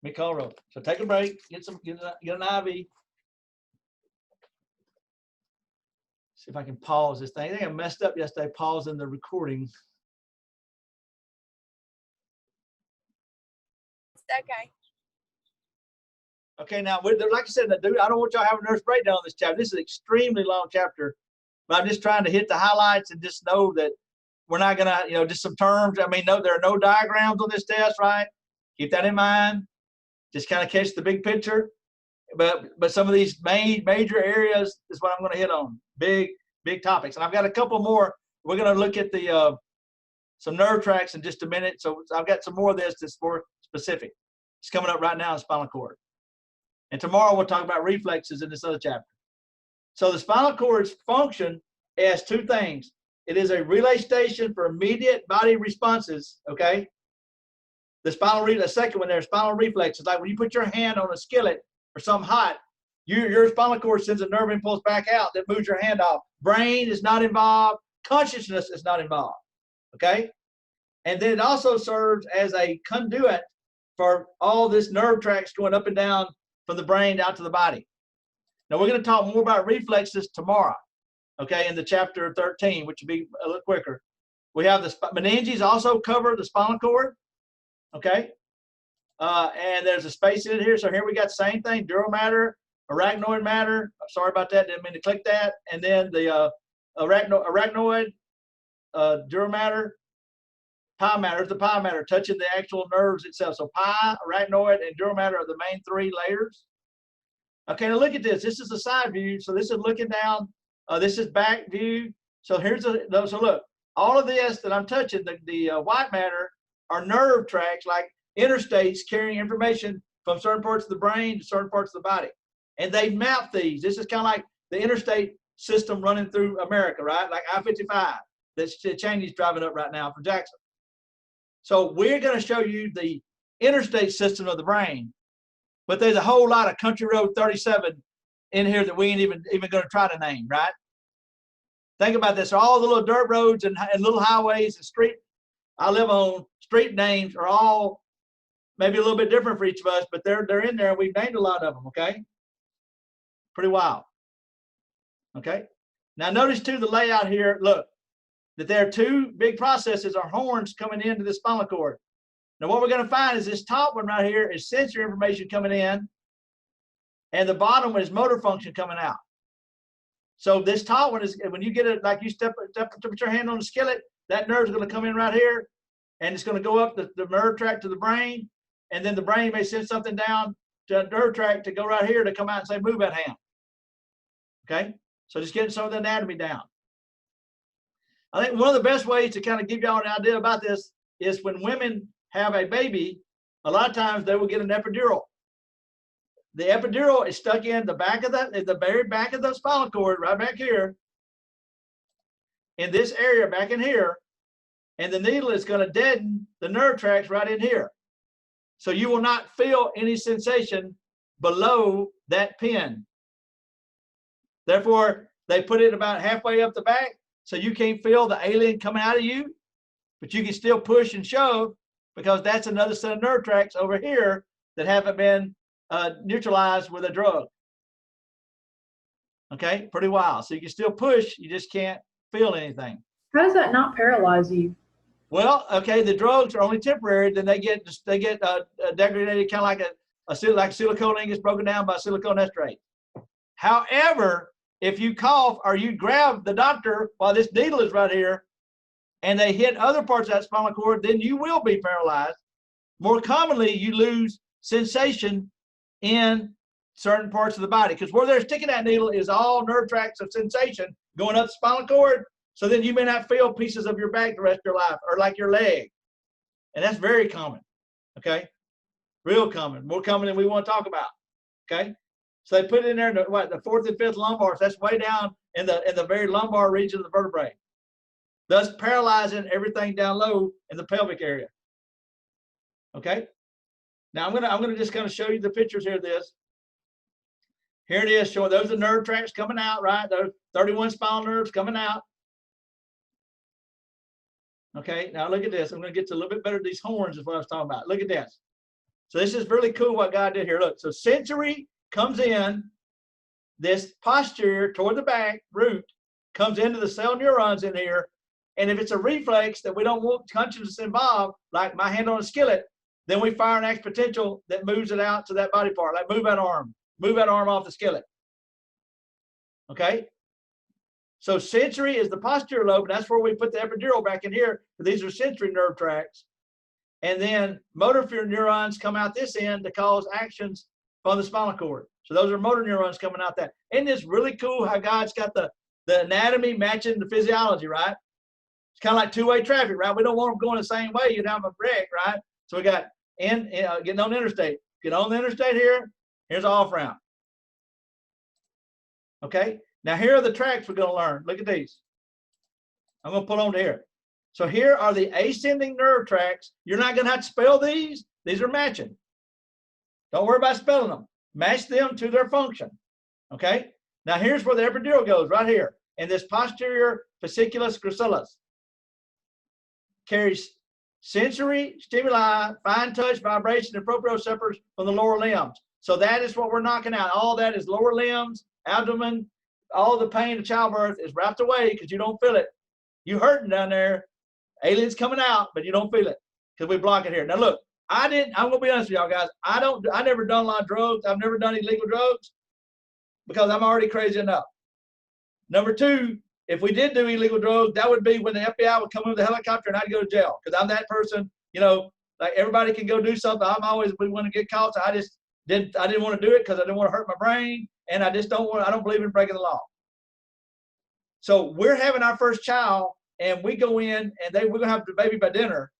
Let me call roll. So take a break. Get an IV. See if I can pause this thing. I think I messed up yesterday pausing the recording. Okay. Okay, now, like I said, I don't want y'all to have a nervous breakdown on this chapter. This is an extremely long chapter, but I'm just trying to hit the highlights and just know that we're not going to, just some terms. I mean, no, there are no diagrams on this test, right? Keep that in mind. Just kind of catch the big picture. But some of these major areas is what I'm going to hit on. Big topics. And I've got a couple more. We're going to look at the some nerve tracts in just a minute. So I've got some more of this that's more specific. It's coming up right now in spinal cord. And tomorrow we'll talk about reflexes in this other chapter. So the spinal cord's function has two things. It is a relay station for immediate body responses, okay? The second one there, spinal reflexes, like when you put your hand on a skillet or something hot, your spinal cord sends a nerve impulse back out that moves your hand off. Brain is not involved. Consciousness is not involved, okay? And then it also serves as a conduit for all this nerve tracts going up and down from the brain out to the body. Now we're going to talk more about reflexes tomorrow, okay, in the chapter 13, which will be a little quicker. We have the meninges also cover the spinal cord, okay, and there's a space in it here. So here we got the same thing: dural matter, arachnoid matter. Sorry about that, didn't mean to click that. And then the arachnoid, dural matter, pi matter is the pi matter touching the actual nerves itself. So pi, arachnoid, and dural matter are the main three layers. Okay, now look at this. This is the side view. So this is looking down. This is back view. So here's so look, all of this that I'm touching, the white matter, are nerve tracks, like interstates carrying information from certain parts of the brain to certain parts of the body. And they map these. This is kind of like the interstate system running through America, right? Like I-55 that's Cheney's driving up right now from Jackson. So we're going to show you the interstate system of the brain, but there's a whole lot of Country Road 37 in here that we ain't even going to try to name, right? Think about this. All the little dirt roads and little highways and street I live on, street names are all maybe a little bit different for each of us, but they're in there, and we've named a lot of them, okay? Pretty wild. Okay? Now notice too the layout here, look, that there are two big processes or horns coming into the spinal cord. Now what we're going to find is this top one right here is sensory information coming in, and the bottom one is motor function coming out. So this top one is, when you get it, like you put your hand on the skillet, that nerve is going to come in right here, and it's going to go up the nerve tract to the brain, and then the brain may send something down to a nerve tract to go right here to come out and say, move that hand. Okay? So just getting some of the anatomy down. I think one of the best ways to kind of give y'all an idea about this is when women have a baby, a lot of times they will get an epidural. The epidural is stuck in the back of the very back of the spinal cord, right back here, in this area back in here, and the needle is going to deaden the nerve tracts right in here. So you will not feel any sensation below that pin. Therefore, they put it about halfway up the back, so you can't feel the alien coming out of you, but you can still push and shove, because that's another set of nerve tracts over here that haven't been neutralized with a drug. Okay, pretty wild. So you can still push, you just can't feel anything. How does that not paralyze you? Well, okay, the drugs are only temporary. Then they get degraded, kind of like like silicone ink is broken down by silicone estrate. However, if you cough or you grab the doctor while this needle is right here, and they hit other parts of that spinal cord, then you will be paralyzed. More commonly, you lose sensation in certain parts of the body, because where they're sticking that needle is all nerve tracts of sensation going up the spinal cord. So then you may not feel pieces of your back the rest of your life, or like your leg. And that's very common, okay? Real common, more common than we want to talk about, okay? So they put it in there, the fourth and fifth lumbars. That's way down in the very lumbar region of the vertebrae, thus paralyzing everything down low in the pelvic area. Okay. Now I'm gonna just kind of show you the pictures here of this. Here it is, showing those are nerve tracts coming out, right? Those 31 spinal nerves coming out. Okay, now look at this. I'm going to get to a little bit better. These horns is what I was talking about. Look at this. So this is really cool what God did here. Look, so sensory comes in, this posterior toward the back root comes into the cell neurons in here. And if it's a reflex that we don't want consciousness involved, like my hand on a skillet, then we fire an X potential that moves it out to that body part, like move that arm off the skillet. Okay? So sensory is the posterior lobe, and that's where we put the epidural back in here. These are sensory nerve tracts. And then motor neurons come out this end to cause actions on the spinal cord. So those are motor neurons coming out that. Isn't this really cool how God's got the anatomy matching the physiology, right? It's kind of like two-way traffic, right? We don't want them going the same way. You'd have a wreck, right? So we got getting on the interstate. Get on the interstate here. Here's off ramp. Okay? Now, here are the tracks we're going to learn. Look at these. I'm going to pull on to here. So here are the ascending nerve tracts. You're not going to have to spell these. These are matching. Don't worry about spelling them. Match them to their function. Okay? Now, here's where the epidural goes, right here. And this posterior fasciculus gracilis carries sensory stimuli, fine touch, vibration, and proprioceptors from the lower limbs. So that is what we're knocking out. All that is lower limbs, abdomen. All the pain of childbirth is wrapped away because you don't feel it. You hurting down there. Aliens coming out, but you don't feel it because we block it here. Now look, I'm gonna be honest with y'all guys. I never done a lot of drugs. I've never done illegal drugs because I'm already crazy enough. Number two, if we did do illegal drugs, that would be when the FBI would come in with a helicopter and I'd go to jail because I'm that person. You know, like everybody can go do something. We want to get caught. So I didn't want to do it because I didn't want to hurt my brain. And I don't believe in breaking the law. So we're having our first child and we go in and we're going to have the baby by dinner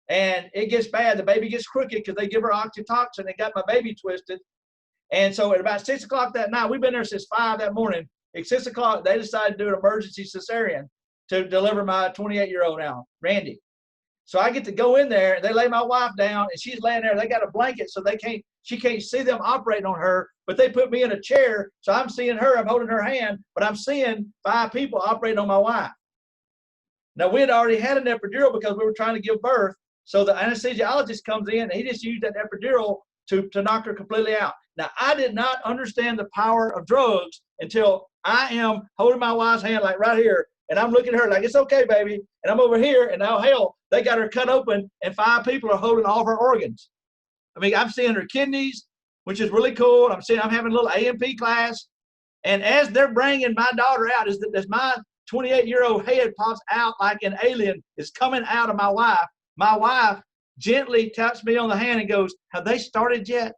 and it gets bad. The baby gets crooked because they give her oxytocin. They got my baby twisted. And so at about 6 o'clock that night, we've been there since 5 that morning. At 6 o'clock, they decided to do an emergency cesarean to deliver my 28-year-old now, Randy. So I get to go in there and they lay my wife down and she's laying there. They got a blanket so she can't see them operating on her, but they put me in a chair. So I'm seeing her, I'm holding her hand, but I'm seeing 5 people operating on my wife. Now we had already had an epidural because we were trying to give birth. So the anesthesiologist comes in and he just used that epidural to knock her completely out. Now I did not understand the power of drugs until I am holding my wife's hand like right here. And I'm looking at her like, it's okay, baby. And I'm over here and now hell, they got her cut open and 5 people are holding all of her organs. I mean, I'm seeing her kidneys, which is really cool. I'm having a little A&P class. And as they're bringing my daughter out, as my 28-year-old head pops out like an alien is coming out of my wife gently taps me on the hand and goes, have they started yet?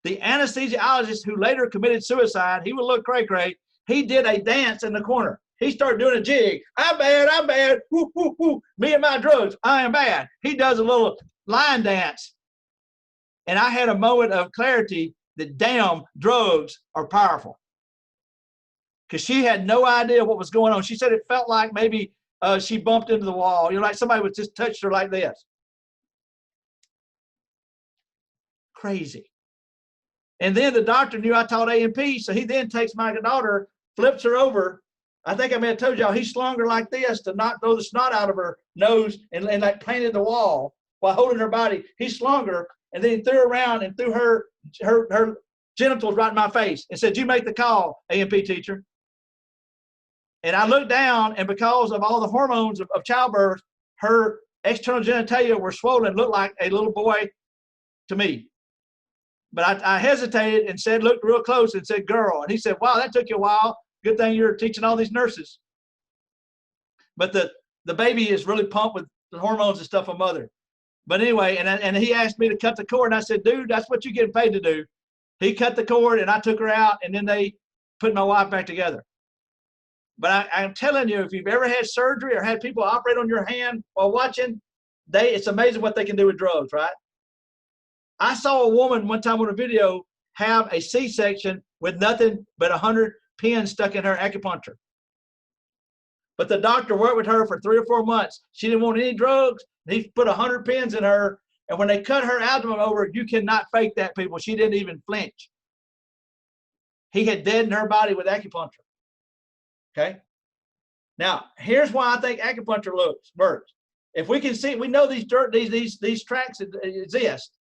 The anesthesiologist who later committed suicide, he would look cray-cray. He did a dance in the corner. He started doing a jig. I'm bad. Woo, woo, woo. Me and my drugs. I am bad. He does a little line dance. And I had a moment of clarity that damn, drugs are powerful. Because she had no idea what was going on. She said it felt like maybe she bumped into the wall. You know, like somebody would just touched her like this. Crazy. And then the doctor knew I taught A&P, so he then takes my daughter, flips her over. I think I may have told y'all, he slung her like this to not throw the snot out of her nose and like painted the wall while holding her body. He slung her and then he threw her around and threw her genitals right in my face and said, "You make the call, A&P teacher." And I looked down, and because of all the hormones of childbirth, her external genitalia were swollen, looked like a little boy to me. But I hesitated and said, looked real close and said, "Girl." And he said, "Wow, that took you a while. Good thing you're teaching all these nurses." But the baby is really pumped with the hormones and stuff of mother. But anyway, and he asked me to cut the cord, and I said, "Dude, that's what you get paid to do." He cut the cord, and I took her out, and then they put my wife back together. But I'm telling you, if you've ever had surgery or had people operate on your hand while watching, it's amazing what they can do with drugs, right? I saw a woman one time on a video have a C-section with nothing but 100 pins stuck in her acupuncture. But the doctor worked with her for 3 or 4 months. She didn't want any drugs. He put 100 pins in her. And when they cut her abdomen over, you cannot fake that, people. She didn't even flinch. He had deadened her body with acupuncture. Okay. Now, here's why I think acupuncture works. If we can see, we know these tracks exist.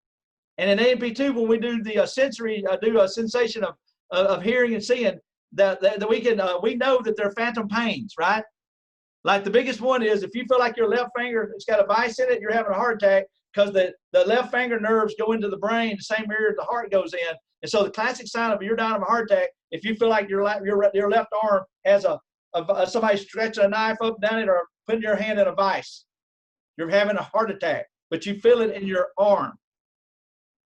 And in A&P2, when we do the sensory, do a sensation of hearing and seeing, that we know that they're phantom pains, right? Like the biggest one is if you feel like your left finger, it's got a vice in it, you're having a heart attack because the left finger nerves go into the brain, the same area the heart goes in. And so the classic sign of you're dying of a heart attack, if you feel like your left arm has somebody stretching a knife up down it or putting your hand in a vice, you're having a heart attack, but you feel it in your arm.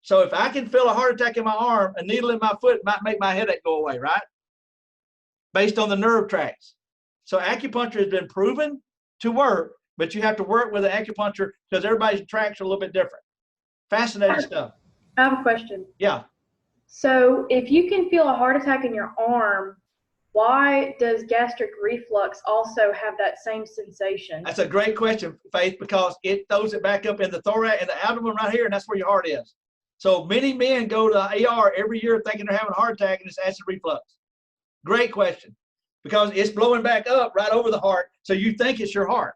So if I can feel a heart attack in my arm, a needle in my foot might make my headache go away, right? Based on the nerve tracks. So acupuncture has been proven to work, but you have to work with an acupuncture because everybody's tracks are a little bit different. Fascinating stuff. I have a question. Yeah. So if you can feel a heart attack in your arm, why does gastric reflux also have that same sensation? That's a great question, Faith, because it throws it back up in the thorax and the abdomen right here, and that's where your heart is. So many men go to the ER every year thinking they're having a heart attack, and it's acid reflux. Great question, because it's blowing back up right over the heart, so you think it's your heart.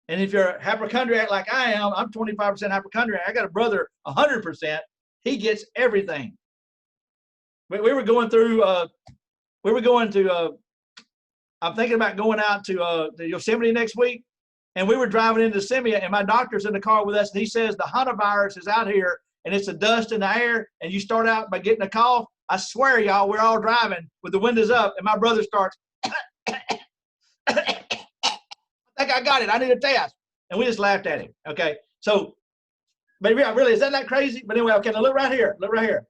And if you're a hypochondriac like I am, I'm 25% hypochondriac. I got a brother 100%. He gets everything. We were going through. I'm thinking about going out to the Yosemite next week, and we were driving into Yosemite, and my doctor's in the car with us, and he says the hantavirus is out here, and it's a dust in the air, and you start out by getting a cough. I swear, y'all, we're all driving with the windows up, and my brother starts, I think I got it. I need a test. And we just laughed at him. Okay. So, but really, is that not crazy? But anyway, okay, now look right here. Look right here.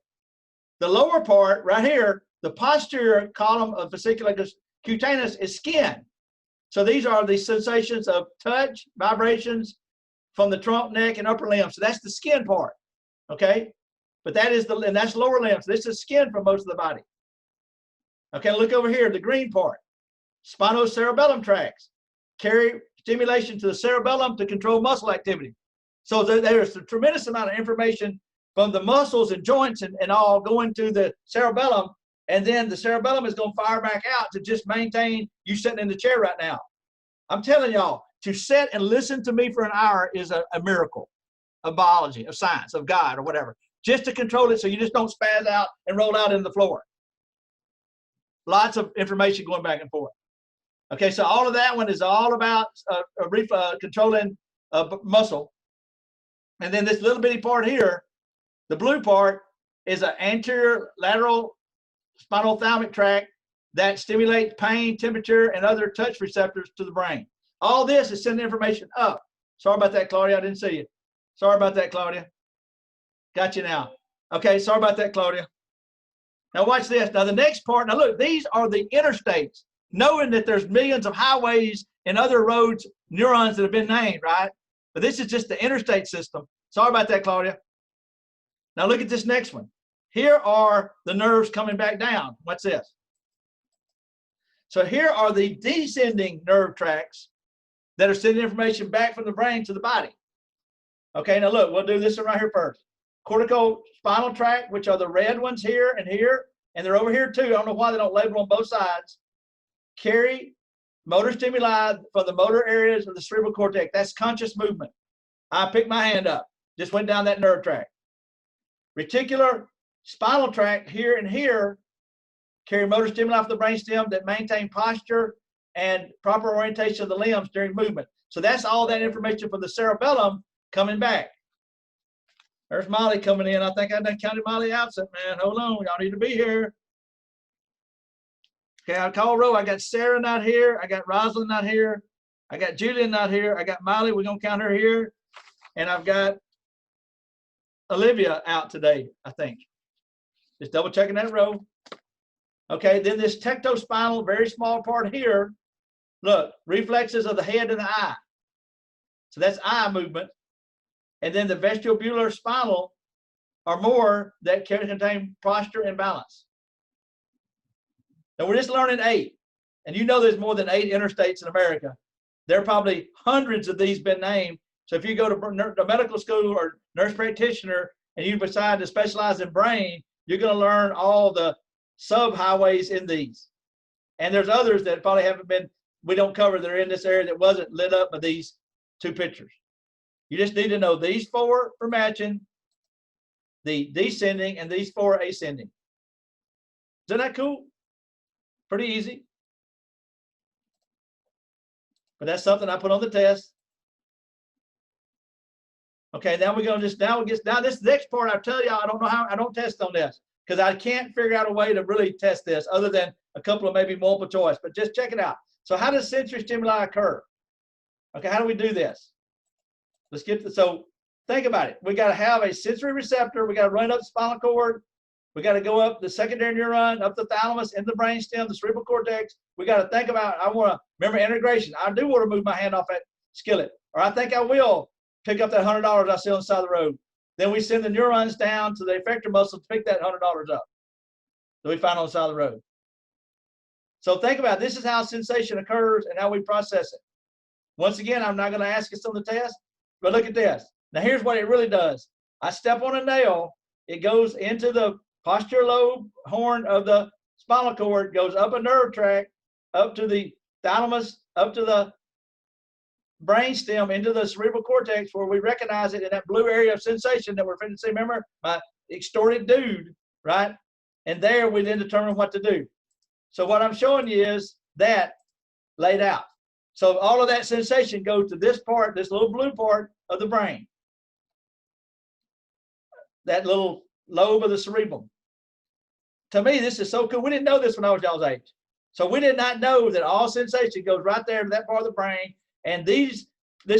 The lower part right here, the posterior column of fasciculus cutaneous is skin. So these are the sensations of touch, vibrations from the trunk, neck, and upper limb. So that's the skin part. Okay. But that is and that's lower limbs. This is skin for most of the body. Okay, look over here, the green part. Spinocerebellum tracts carry stimulation to the cerebellum to control muscle activity. So there's a tremendous amount of information from the muscles and joints and all going to the cerebellum, and then the cerebellum is going to fire back out to just maintain you sitting in the chair right now. I'm telling y'all, to sit and listen to me for an hour is a miracle of biology, of science, of God, or whatever. Just to control it so you just don't spaz out and roll out into the floor. Lots of information going back and forth. Okay, so all of that one is all about controlling muscle. And then this little bitty part here, the blue part, is an anterior lateral spinothalamic tract that stimulates pain, temperature, and other touch receptors to the brain. All this is sending information up. Sorry about that, Claudia. I didn't see you. Sorry about that, Claudia. Got you now. Okay, sorry about that, Claudia. Now watch this. Now the next part, now look, these are the interstates, knowing that there's millions of highways and other roads, neurons that have been named, right? But this is just the interstate system. Sorry about that, Claudia. Now look at this next one. Here are the nerves coming back down. What's this? So here are the descending nerve tracts that are sending information back from the brain to the body. Okay, now look, we'll do this one right here first. Corticospinal tract, which are the red ones here, and they're over here too. I don't know why they don't label on both sides. Carry motor stimuli from the motor areas of the cerebral cortex. That's conscious movement. I picked my hand up, just went down that nerve tract. Reticular spinal tract here and here carry motor stimuli for the brainstem that maintain posture and proper orientation of the limbs during movement. So that's all that information from the cerebellum coming back. There's Molly coming in. I think I done counted Molly absent, man. Hold on, y'all need to be here. Okay, I call roll. I got Sarah not here. I got Rosalind not here. I got Julian not here. I got Molly. We're gonna count her here, and I've got Olivia out today, I think. Just double checking that row. Okay, then this tectospinal, very small part here. Look, reflexes of the head and the eye. So that's eye movement. And then the vestibular spinal are more that can contain posture and balance. Now we're just learning 8. And you know there's more than 8 interstates in America. There are probably hundreds of these been named. So if you go to medical school or nurse practitioner and you decide to specialize in brain, you're going to learn all the sub-highways in these. And there's others that probably haven't been, we don't cover that are in this area that wasn't lit up by these 2 pictures. You just need to know these 4 for matching, the descending, and these 4 ascending. Isn't that cool? Pretty easy. But that's something I put on the test. Okay, now we're going to just, now this next part, I tell you, I don't know how, I don't test on this because I can't figure out a way to really test this other than a couple of maybe multiple choice, but just check it out. So how does sensory stimuli occur? Okay, how do we do this? Let's get to, so think about it. We got to have a sensory receptor. We got to run up the spinal cord. We got to go up the secondary neuron, up the thalamus, in the brainstem, the cerebral cortex. We got to think about, I want to remember integration. I do want to move my hand off that skillet, or I think I will pick up that $100 I see on the side of the road. Then we send the neurons down to the effector muscle to pick that $100 up that we find on the side of the road. So think about it. This is how sensation occurs and how we process it. Once again, I'm not going to ask us on the test, but look at this. Now here's what it really does. I step on a nail. It goes into the posterior lobe horn of the spinal cord, goes up a nerve tract, up to the thalamus, up to the brainstem, into the cerebral cortex, where we recognize it in that blue area of sensation that we're finna see. Remember, my extorted dude, right? And there we then determine what to do. So what I'm showing you is that laid out. So all of that sensation goes to this part, this little blue part of the brain, that little lobe of the cerebrum. To me, this is so cool. We didn't know this when I was y'all's age. So we did not know that all sensation goes right there to that part of the brain. And this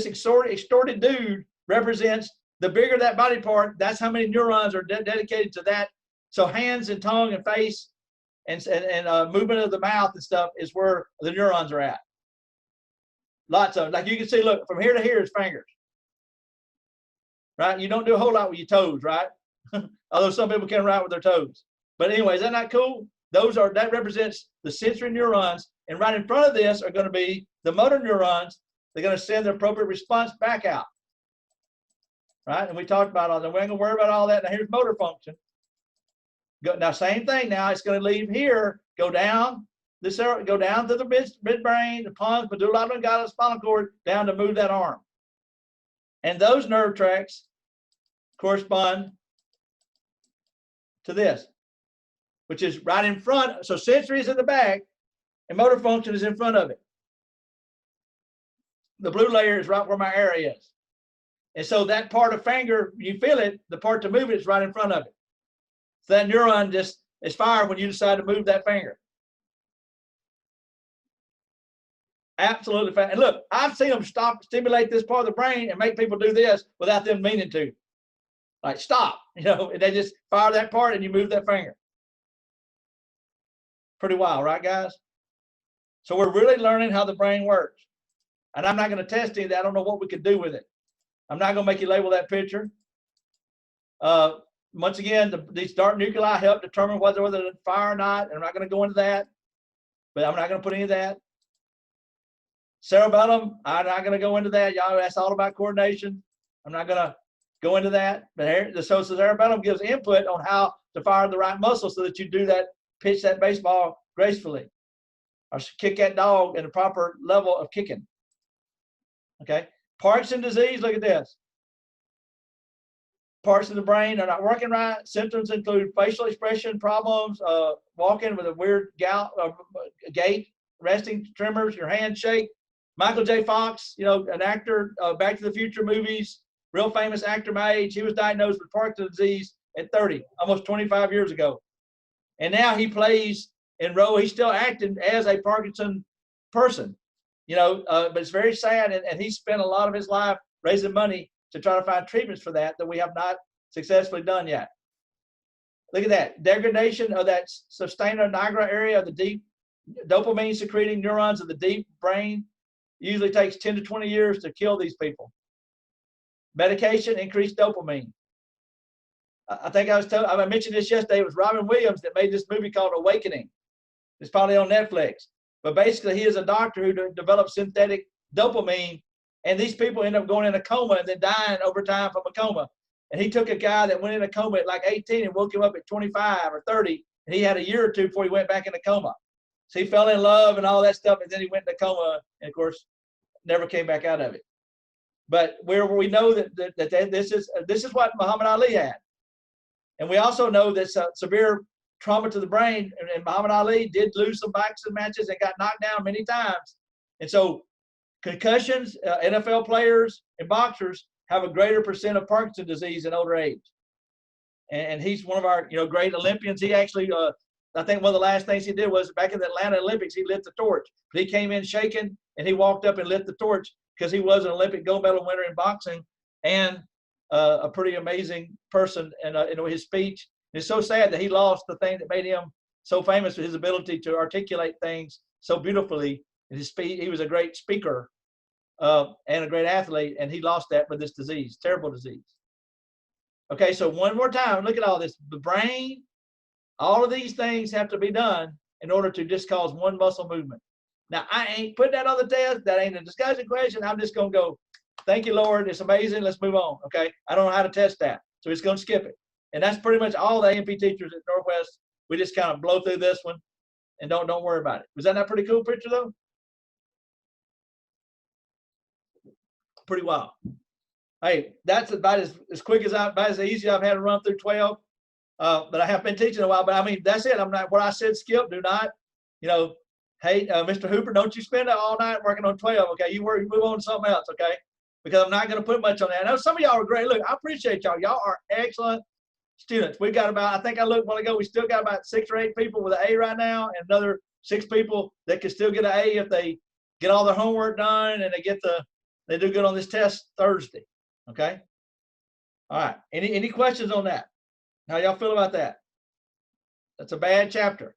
extorted dude represents the bigger that body part, that's how many neurons are dedicated to that. So hands and tongue and face and movement of the mouth and stuff is where the neurons are at. Lots of, like you can see, look, from here to here is fingers. Right? You don't do a whole lot with your toes, right? Although some people can write with their toes. But anyway, is that not cool? That represents the sensory neurons. And right in front of this are going to be the motor neurons. They're going to send the appropriate response back out. Right? And we talked about all that. We ain't going to worry about all that. Now here's motor function. Now, same thing now. It's going to leave here, go down this area, go down to the midbrain, the pons, medulla oblongata, spinal cord, down to move that arm. And those nerve tracts correspond to this, which is right in front. So sensory is in the back, and motor function is in front of it. The blue layer is right where my area is. And so that part of finger, you feel it, the part to move it is right in front of it. So that neuron just is fired when you decide to move that finger. Absolutely fast. And look, I've seen them stimulate this part of the brain and make people do this without them meaning to. Like stop, you know, and they just fire that part and you move that finger. Pretty wild, right, guys? So we're really learning how the brain works. And I'm not going to test any of that. I don't know what we could do with it. I'm not going to make you label that picture. Once again, these dark nuclei help determine whether to fire or not. And I'm not going to go into that. But I'm not going to put any of that. Cerebellum, I'm not going to go into that. Y'all, that's all about coordination. I'm not going to go into that. But here, so the cerebellum gives input on how to fire the right muscle so that you do that, pitch that baseball gracefully, or kick that dog in the proper level of kicking. Okay. Parkinson's disease, look at this. parts of the brain are not working right. Symptoms include facial expression problems, walking with a weird gait, resting tremors, your hands shake. Michael J. Fox, you know, an actor, Back to the Future movies, real famous actor my age, he was diagnosed with Parkinson's disease at 30, almost 25 years ago. And now he plays in role, he's still acting as a Parkinson person, you know, but it's very sad. And he spent a lot of his life raising money to try to find treatments for that we have not successfully done yet. Look at that, degradation of that sustainer nigra area of the deep dopamine secreting neurons of the deep brain usually takes 10 to 20 years to kill these people. Medication, increased dopamine. I think I mentioned this yesterday. It was Robin Williams that made this movie called Awakening. It's probably on Netflix. But basically, he is a doctor who developed synthetic dopamine, and these people end up going in a coma and then dying over time from a coma. And he took a guy that went in a coma at like 18 and woke him up at 25 or 30, and he had a year or two before he went back in a coma. So he fell in love and all that stuff, and then he went in a coma, and of course, never came back out of it. But where we know that this is what Muhammad Ali had. And we also know that severe trauma to the brain, and Muhammad Ali did lose some boxing matches and got knocked down many times. And so concussions, NFL players and boxers have a greater percent of Parkinson's disease in older age. And he's one of our, you know, great Olympians. He actually, I think one of the last things he did was back in the Atlanta Olympics, he lit the torch. But he came in shaking, and he walked up and lit the torch because he was an Olympic gold medal winner in boxing and a pretty amazing person. And his speech, it's so sad that he lost the thing that made him so famous, with his ability to articulate things so beautifully. His speech, he was a great speaker and a great athlete, and he lost that with this disease, terrible disease. Okay, so one more time, look at all this. The brain, all of these things have to be done in order to just cause one muscle movement. Now, I ain't putting that on the test. That ain't a discussion question. I'm just going to go, thank you, Lord. It's amazing. Let's move on. Okay. I don't know how to test that. So it's going to skip it. And that's pretty much all the A&P teachers at Northwest. We just kind of blow through this one and don't worry about it. Was that not a pretty cool picture, though? Pretty wild. Hey, that's about as quick as about as easy I've had to run through 12. But I have been teaching a while. But I mean, that's it. I'm not, what I said, skip, do not, you know, hey, Mr. Hooper, don't you spend all night working on 12, okay? You move on to something else, okay? Because I'm not going to put much on that. I know some of y'all are great. Look, I appreciate y'all. Y'all are excellent students. We've got about, I think I looked a while ago, we still got about 6 or 8 people with an A right now, and another 6 people that can still get an A if they get all their homework done and they do good on this test Thursday, okay? All right, any questions on that? How y'all feel about that? That's a bad chapter.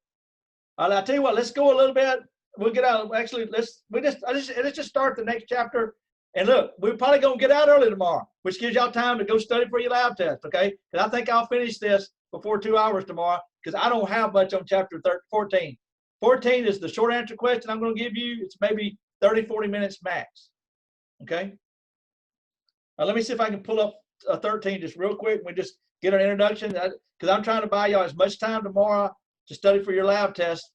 All right, I'll tell you what, let's go a little bit. We'll get out. Actually, let's just start the next chapter. And look, we're probably going to get out early tomorrow, which gives y'all time to go study for your lab test, okay? Because I think I'll finish this before 2 hours tomorrow, because I don't have much on chapter 14. 14 is the short answer question I'm going to give you. It's maybe 30, 40 minutes max, okay? Now, let me see if I can pull up 13 just real quick. We just get an introduction, because I'm trying to buy y'all as much time tomorrow to study for your lab test.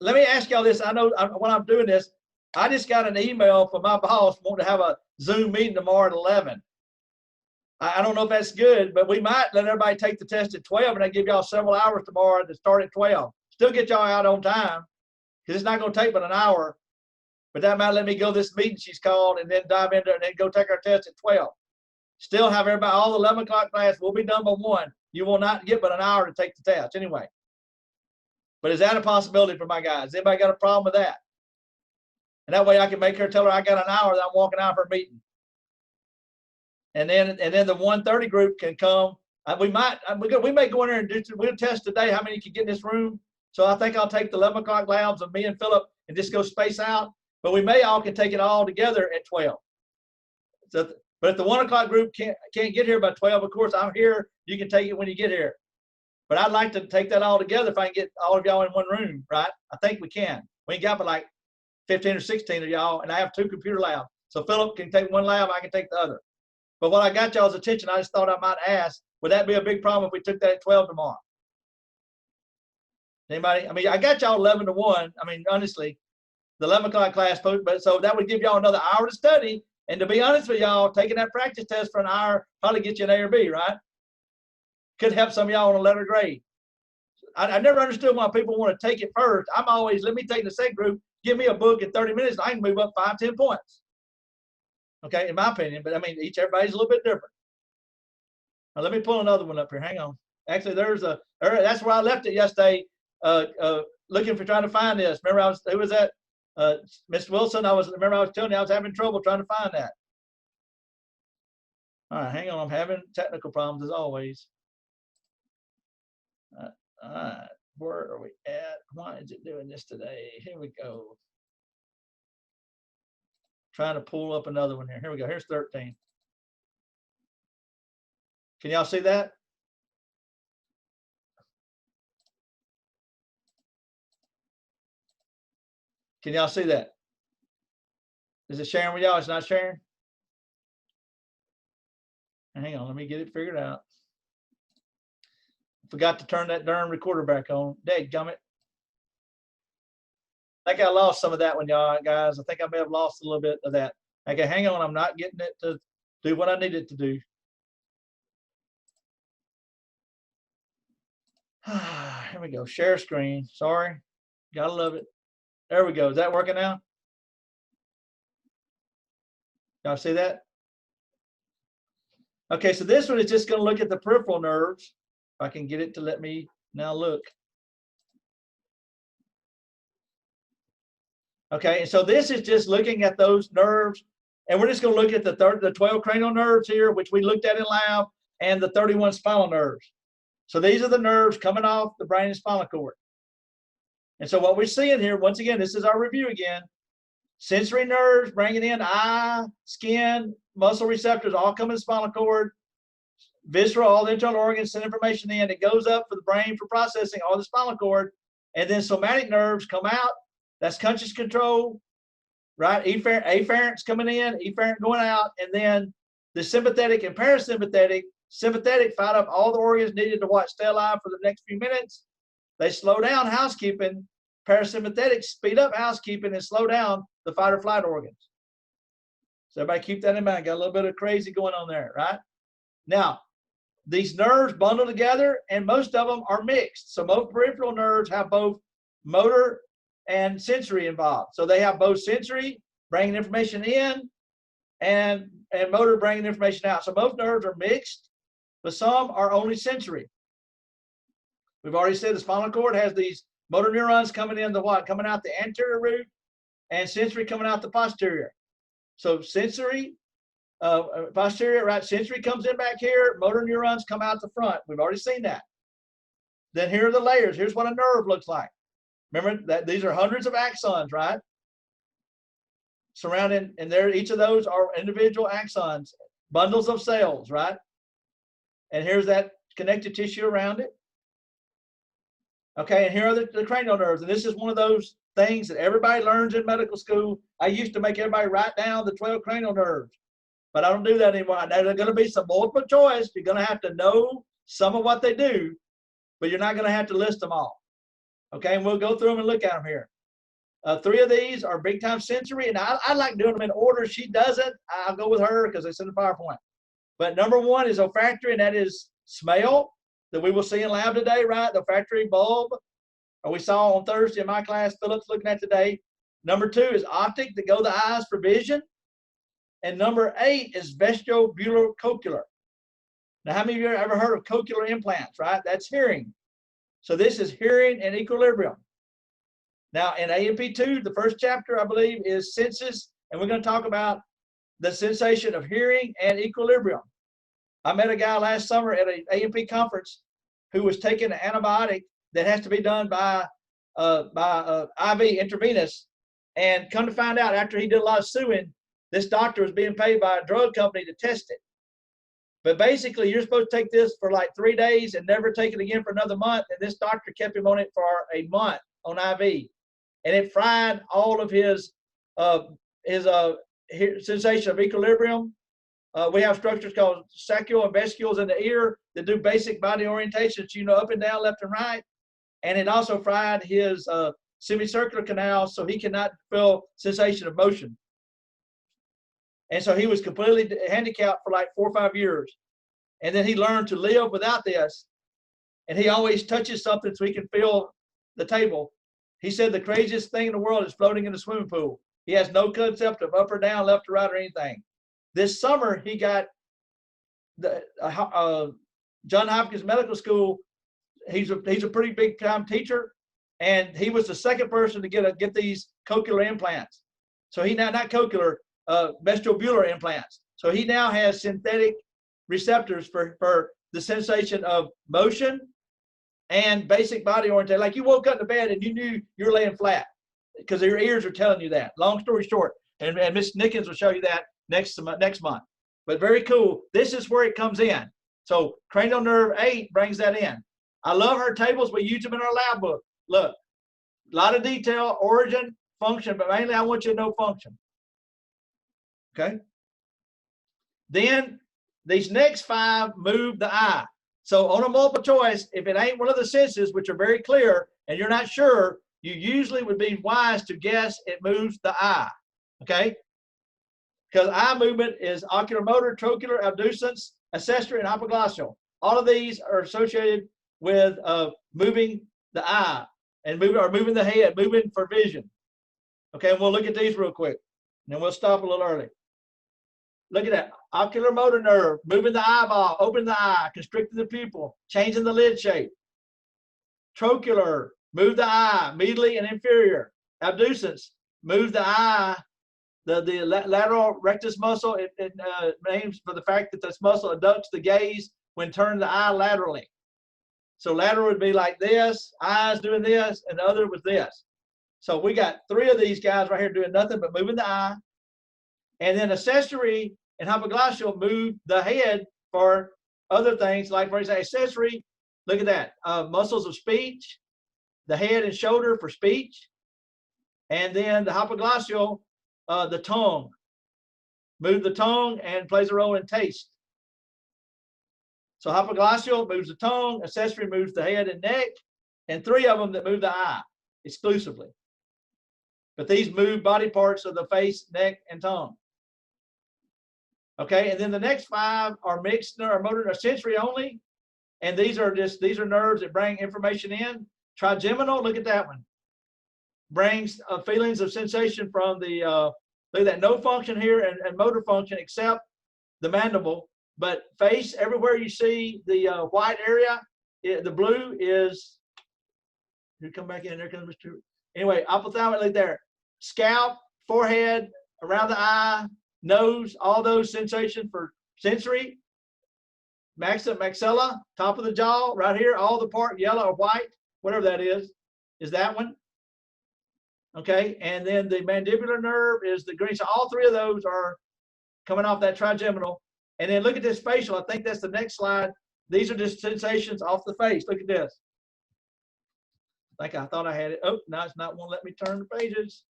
Let me ask y'all this. I know when I'm doing this, I just got an email from my boss wanting to have a Zoom meeting tomorrow at 11. I don't know if that's good, but we might let everybody take the test at 12, and I give y'all several hours tomorrow to start at 12. Still get y'all out on time, because it's not going to take but an hour. But that might let me go this meeting she's called and then dive into it and then go take our test at 12. Still have everybody, all the 11 o'clock class will be done by 1. You will not get but an hour to take the test anyway. But is that a possibility for my guys? Anybody got a problem with that? And that way I can make her tell her I got an hour that I'm walking out for a meeting. And then the 1:30 group can come. We may go in there and we'll test today how many can get in this room. So I think I'll take the 11 o'clock labs of me and Philip and just go space out. But we may all can take it all together at 12. So, but if the 1 o'clock group can't get here by 12, of course I'm here. You can take it when you get here. But I'd like to take that all together if I can get all of y'all in one room, right? I think we can. We ain't got but like 15 or 16 of y'all, and I have 2 computer labs. So Philip can take one lab, I can take the other. But what I got y'all's attention, I just thought I might ask, would that be a big problem if we took that at 12 tomorrow? Anybody? I mean, I got y'all 11 to 1. I mean, honestly, the 11 o'clock class, but so that would give y'all another hour to study, And to be honest with y'all, taking that practice test for an hour probably get you an A or B, right? Could help some of y'all on a letter grade. I never understood why people want to take it first. I'm always, let me take the second group, give me a book in 30 minutes, I can move up 5, 10 points. Okay, in my opinion, but I mean, everybody's a little bit different. Now, let me pull another one up here. Hang on. Actually, that's where I left it yesterday, looking for trying to find this. Remember, who was that? Miss Wilson, remember I was telling you I was having trouble trying to find that. All right, hang on. I'm having technical problems as always. All right, where are we at? Why is it doing this today? Here we go. Trying to pull up another one here. Here we go. Here's 13. Can y'all see that? Can y'all see that? Is it sharing with y'all? It's not sharing? Hang on, let me get it figured out. Forgot to turn that darn recorder back on. Dadgummit. I think I lost some of that one, y'all guys. I think I may have lost a little bit of that. Okay, hang on. I'm not getting it to do what I need it to do. Here we go. Share screen. Sorry. Gotta love it. There we go. Is that working now? Y'all see that? Okay, so this one is just going to look at the peripheral nerves. If I can get it to let me now look. Okay, and so this is just looking at those nerves, and we're just going to look at the 12 cranial nerves here, which we looked at in lab, and the 31 spinal nerves. So these are the nerves coming off the brain and spinal cord. And so what we're seeing here, once again, this is our review again. Sensory nerves bringing in eye, skin, muscle receptors, all come in the spinal cord. Visceral, all the internal organs send information in. It goes up for the brain for processing, all the spinal cord. And then somatic nerves come out. That's conscious control, right? Afferents coming in, efferent going out. And then the sympathetic and parasympathetic, sympathetic fight up all the organs needed to watch stay alive for the next few minutes. They slow down housekeeping. Parasympathetic speed up housekeeping and slow down the fight or flight organs. So everybody keep that in mind. Got a little bit of crazy going on there, right? Now, these nerves bundle together, and most of them are mixed. So most peripheral nerves have both motor and sensory involved. So they have both sensory, bringing information in, and motor bringing information out. So most nerves are mixed, but some are only sensory. We've already said the spinal cord has these motor neurons coming in the what? Coming out the anterior root, and sensory coming out the posterior. So sensory, posterior, right? Sensory comes in back here. Motor neurons come out the front. We've already seen that. Then here are the layers. Here's what a nerve looks like. Remember that these are hundreds of axons, right? Surrounding, and there, each of those are individual axons, bundles of cells, right? And here's that connective tissue around it. Okay, and here are the cranial nerves. And this is one of those things that everybody learns in medical school. I used to make everybody write down the 12 cranial nerves, but I don't do that anymore. Now, there's going to be some multiple choice. You're going to have to know some of what they do, but you're not going to have to list them all. Okay, and we'll go through them and look at them here. 3 of these are big time sensory, and I like doing them in order. She doesn't. I'll go with her because it's in the PowerPoint. But number 1 is olfactory, and that is smell, that we will see in lab today, right? The olfactory bulb, or we saw on Thursday in my class, Philip's looking at today. Number 2 is optic, that go the eyes for vision. And number 8 is vestibulocochlear. Now, how many of you have ever heard of cochlear implants, right? That's hearing. So this is hearing and equilibrium. Now, in A&P 2, the first chapter, I believe, is senses, and we're going to talk about the sensation of hearing and equilibrium. I met a guy last summer at an A&P conference who was taking an antibiotic that has to be done by IV, intravenous, and come to find out after he did a lot of suing, this doctor was being paid by a drug company to test it. But basically, you're supposed to take this for like 3 days and never take it again for another month, and this doctor kept him on it for a month on IV, and it fried all of his sensation of equilibrium. We have structures called saccule and vesicles in the ear that do basic body orientations, you know, up and down, left and right. And it also fried his semicircular canal, so he cannot feel sensation of motion. And so he was completely handicapped for like 4 or 5 years. And then he learned to live without this. And he always touches something so he can feel the table. He said the craziest thing in the world is floating in the swimming pool. He has no concept of up or down, left or right, or anything. This summer, he got the John Hopkins Medical School. He's a pretty big time teacher, and he was the second person to get these cochlear implants. So he now, not cochlear, vestibular implants. So he now has synthetic receptors for the sensation of motion and basic body orientation. Like you woke up in bed and you knew you were laying flat because your ears are telling you that. Long story short, and Miss Nickens will show you that next month. But very cool. This is where it comes in. So cranial nerve 8 brings that in. I love her tables. We use them in our lab book. Look, a lot of detail, origin, function, but mainly I want you to know function. Okay. Then these next 5 move the eye. So on a multiple choice, if it ain't one of the senses, which are very clear, and you're not sure, you usually would be wise to guess it moves the eye. Okay. Because eye movement is oculomotor, trochlear, abducens, accessory, and hypoglossal. All of these are associated with moving the eye and moving the head, moving for vision. Okay, and we'll look at these real quick, and then we'll stop a little early. Look at that. Ocular motor nerve, moving the eyeball, opening the eye, constricting the pupil, changing the lid shape. Trochlear, move the eye, medially and inferior. Abducens, move the eye. The lateral rectus muscle, it names for the fact that this muscle adducts the gaze when turning the eye laterally. So lateral would be like this, eyes doing this, and the other was this. So we got 3 of these guys right here doing nothing but moving the eye. And then accessory and hypoglossal move the head for other things, like for example, accessory, look at that, muscles of speech, the head and shoulder for speech, and then the hypoglossal, the tongue, move the tongue and plays a role in taste. So hypoglossal moves the tongue, accessory moves the head and neck, and 3 of them that move the eye exclusively. But these move body parts of the face, neck, and tongue. Okay, and then the next 5 are mixed or motor or sensory only, and these are nerves that bring information in. Trigeminal, look at that one, brings feelings of sensation from the look at that, no function here and motor function except the mandible, but face, everywhere you see the white area, the blue is, here come back in, there comes Mr. Anyway, ophthalmic, look there, scalp, forehead, around the eye, nose, all those sensations for sensory. Maxilla, top of the jaw, right here, all the part, yellow or white, whatever that is that one. Okay, and then the mandibular nerve is the green. So all 3 of those are coming off that trigeminal. And then look at this facial. I think that's the next slide. These are just sensations off the face. Look at this. I thought I had it. Oh, now it's not won't let me turn the pages.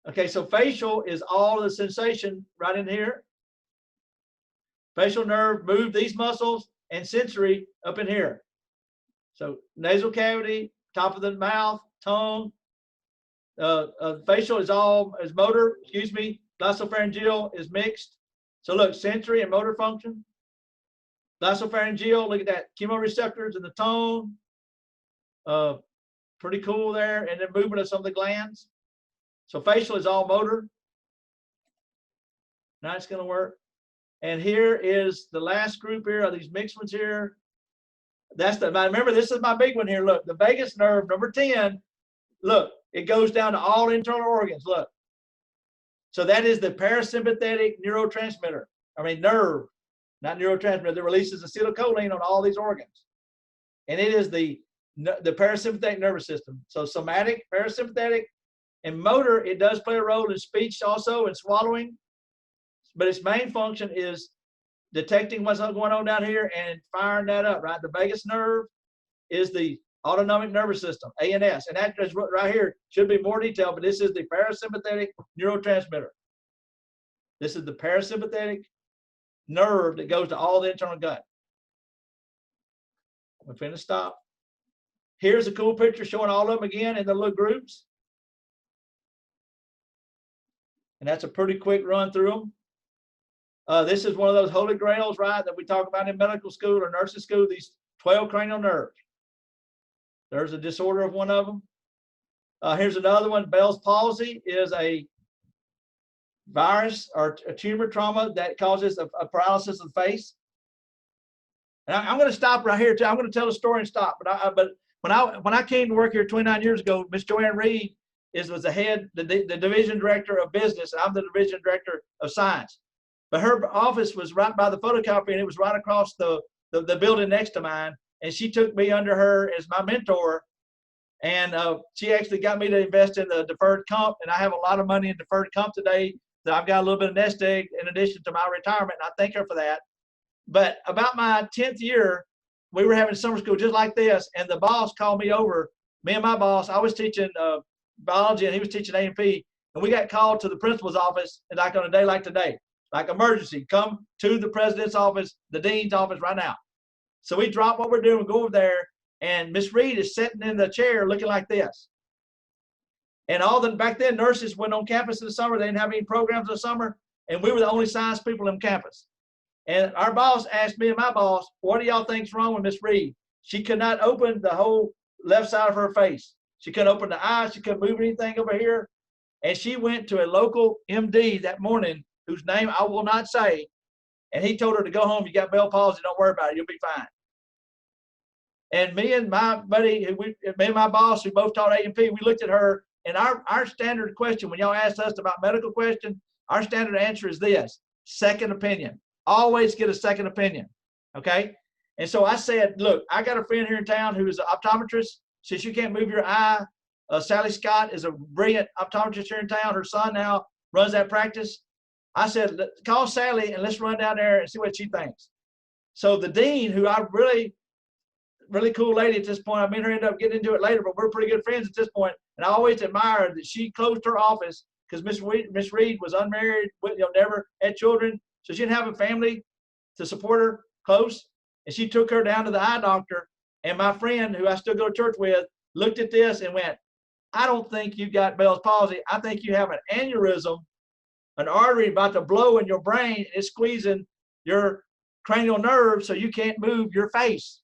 Okay, so facial is all the sensation right in here. Facial nerve move these muscles, and sensory up in here. So nasal cavity, top of the mouth, tongue. Facial is motor, glossopharyngeal is mixed. So look, sensory and motor function. Glossopharyngeal, look at that, chemoreceptors in the tone. Pretty cool there. And then movement of some of the glands. So facial is all motor. Now it's going to work. And here is the last group here of these mixed ones here. Remember, this is my big one here. Look, the vagus nerve, number 10. Look, it goes down to all internal organs. Look. So that is the parasympathetic neurotransmitter. I mean, nerve, not neurotransmitter, that releases acetylcholine on all these organs. And it is the parasympathetic nervous system. So somatic, parasympathetic, and motor, it does play a role in speech also, and swallowing. But its main function is detecting what's going on down here and firing that up, right? The vagus nerve is the autonomic nervous system, ANS. And that is right here, should be more detailed, but this is the parasympathetic neurotransmitter. This is the parasympathetic nerve that goes to all the internal gut. We're finna stop. Here's a cool picture showing all of them again in the little groups. And that's a pretty quick run through them. This is one of those holy grails, right, that we talk about in medical school or nursing school, these 12 cranial nerves. There's a disorder of one of them. Here's another one. Bell's palsy is a virus or a tumor trauma that causes a paralysis of the face. And I'm going to stop right here too. I'm going to tell a story and stop. But when I came to work here 29 years ago, Miss Joanne Reed was the head, the division director of business. And I'm the division director of science. But her office was right by the photocopier, and it was right across the building next to mine. And she took me under her as my mentor. And she actually got me to invest in the deferred comp. And I have a lot of money in deferred comp today. So I've got a little bit of nest egg in addition to my retirement. And I thank her for that. But about my 10th year, we were having summer school just like this. And the boss called me over. Me and my boss, I was teaching biology and he was teaching A&P. And we got called to the principal's office, and like on a day like today, like emergency, come to the president's office, the dean's office right now. So we drop what we're doing, go over there, and Miss Reed is sitting in the chair looking like this. And back then, nurses went on campus in the summer. They didn't have any programs in the summer, and we were the only science people on campus. And our boss asked me and my boss, what do y'all think's wrong with Miss Reed? She could not open the whole left side of her face. She couldn't open the eyes. She couldn't move anything over here. And she went to a local MD that morning, whose name I will not say, and he told her to go home. You got Bell palsy. Don't worry about it. You'll be fine. And me and my buddy, me and my boss, who both taught A&P, we looked at her, and our standard question, when y'all asked us about medical question, our standard answer is this: second opinion. Always get a second opinion, okay? And so I said, look, I got a friend here in town who is an optometrist. Since you can't move your eye, Sally Scott is a brilliant optometrist here in town. Her son now runs that practice. I said, call Sally and let's run down there and see what she thinks. So the dean, who I really cool lady at this point, I mean, her end up getting into it later, but we're pretty good friends at this point. And I always admired that she closed her office because Miss Reed was unmarried, never had children. So she didn't have a family to support her close. And she took her down to the eye doctor. And my friend, who I still go to church with, looked at this and went, I don't think you got Bell's palsy. I think you have an aneurysm, an artery about to blow in your brain, and it's squeezing your cranial nerve so you can't move your face.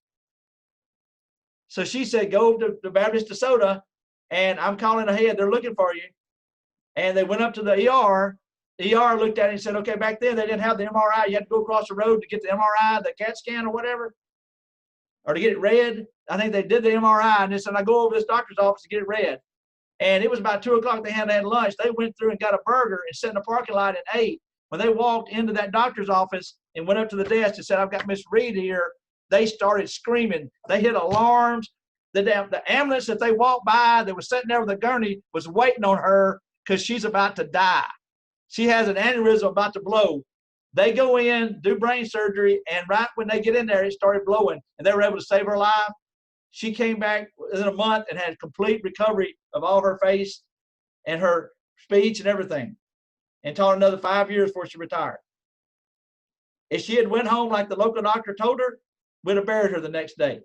So she said, go to the Baptist DeSoto, and I'm calling ahead. They're looking for you. And they went up to the ER. The ER looked at it and said, okay, back then they didn't have the MRI. You had to go across the road to get the MRI, the CAT scan or whatever, or to get it read. I think they did the MRI, and they said, I go over to this doctor's office to get it read. And it was about 2 o'clock. They had lunch. They went through and got a burger and sat in the parking lot and ate. When they walked into that doctor's office and went up to the desk and said, I've got Miss Reed here, they started screaming. They hit alarms. The ambulance that they walked by that was sitting there with a gurney was waiting on her because she's about to die. She has an aneurysm about to blow. They go in, do brain surgery, and right when they get in there, it started blowing, and they were able to save her life. She came back within a month and had complete recovery of all her face and her speech and everything, and taught another 5 years before she retired. If she had went home like the local doctor told her, we'd have buried her the next day.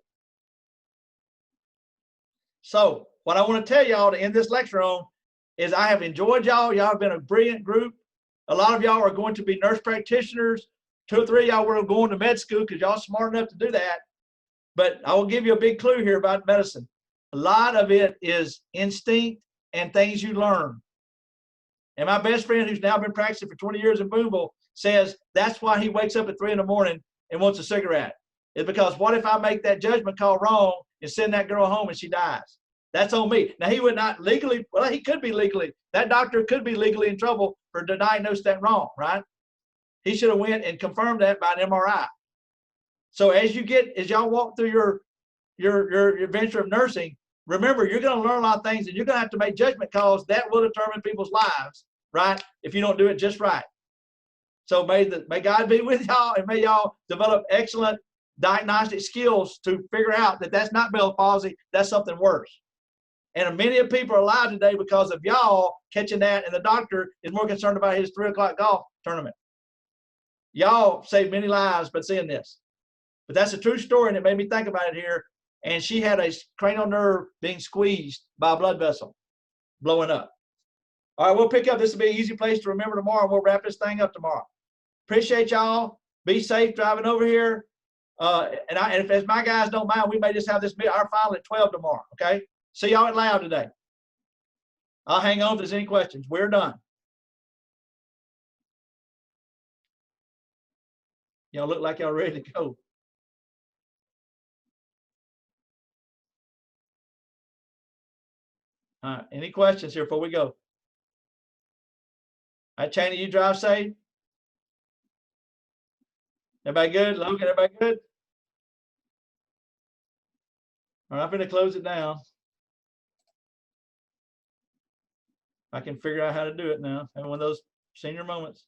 So what I want to tell y'all to end this lecture on is I have enjoyed y'all. Y'all have been a brilliant group. A lot of y'all are going to be nurse practitioners. 2 or 3 of y'all were going to med school because y'all smart enough to do that. But I will give you a big clue here about medicine. A lot of it is instinct and things you learn. And my best friend, who's now been practicing for 20 years in Boonville, says that's why he wakes up at 3 in the morning and wants a cigarette. It's because what if I make that judgment call wrong and send that girl home and she dies? That's on me. Now, he would not legally, well, he could be legally. That doctor could be legally in trouble for to diagnose that wrong, right? He should have went and confirmed that by an MRI. So as y'all walk through your adventure of nursing, remember, you're going to learn a lot of things, and you're going to have to make judgment calls that will determine people's lives, right? If you don't do it just right. So may God be with y'all, and may y'all develop excellent diagnostic skills to figure out that that's not Bell's palsy, that's something worse. And many people are alive today because of y'all catching that, and the doctor is more concerned about his 3 o'clock golf tournament. Y'all saved many lives by seeing this. But that's a true story, and it made me think about it here. And she had a cranial nerve being squeezed by a blood vessel, blowing up. All right, we'll pick up. This will be an easy place to remember tomorrow. We'll wrap this thing up tomorrow. Appreciate y'all. Be safe driving over here. And if my guys don't mind, we may just have our final at 12 tomorrow. Okay. See y'all at Loud today. I'll hang on if there's any questions. We're done. Y'all look like y'all ready to go. All right. Any questions here before we go? All right, Cheney, you drive safe? Everybody good? Logan, everybody good? All right, I'm going to close it down. I can figure out how to do it now. Having one of those senior moments.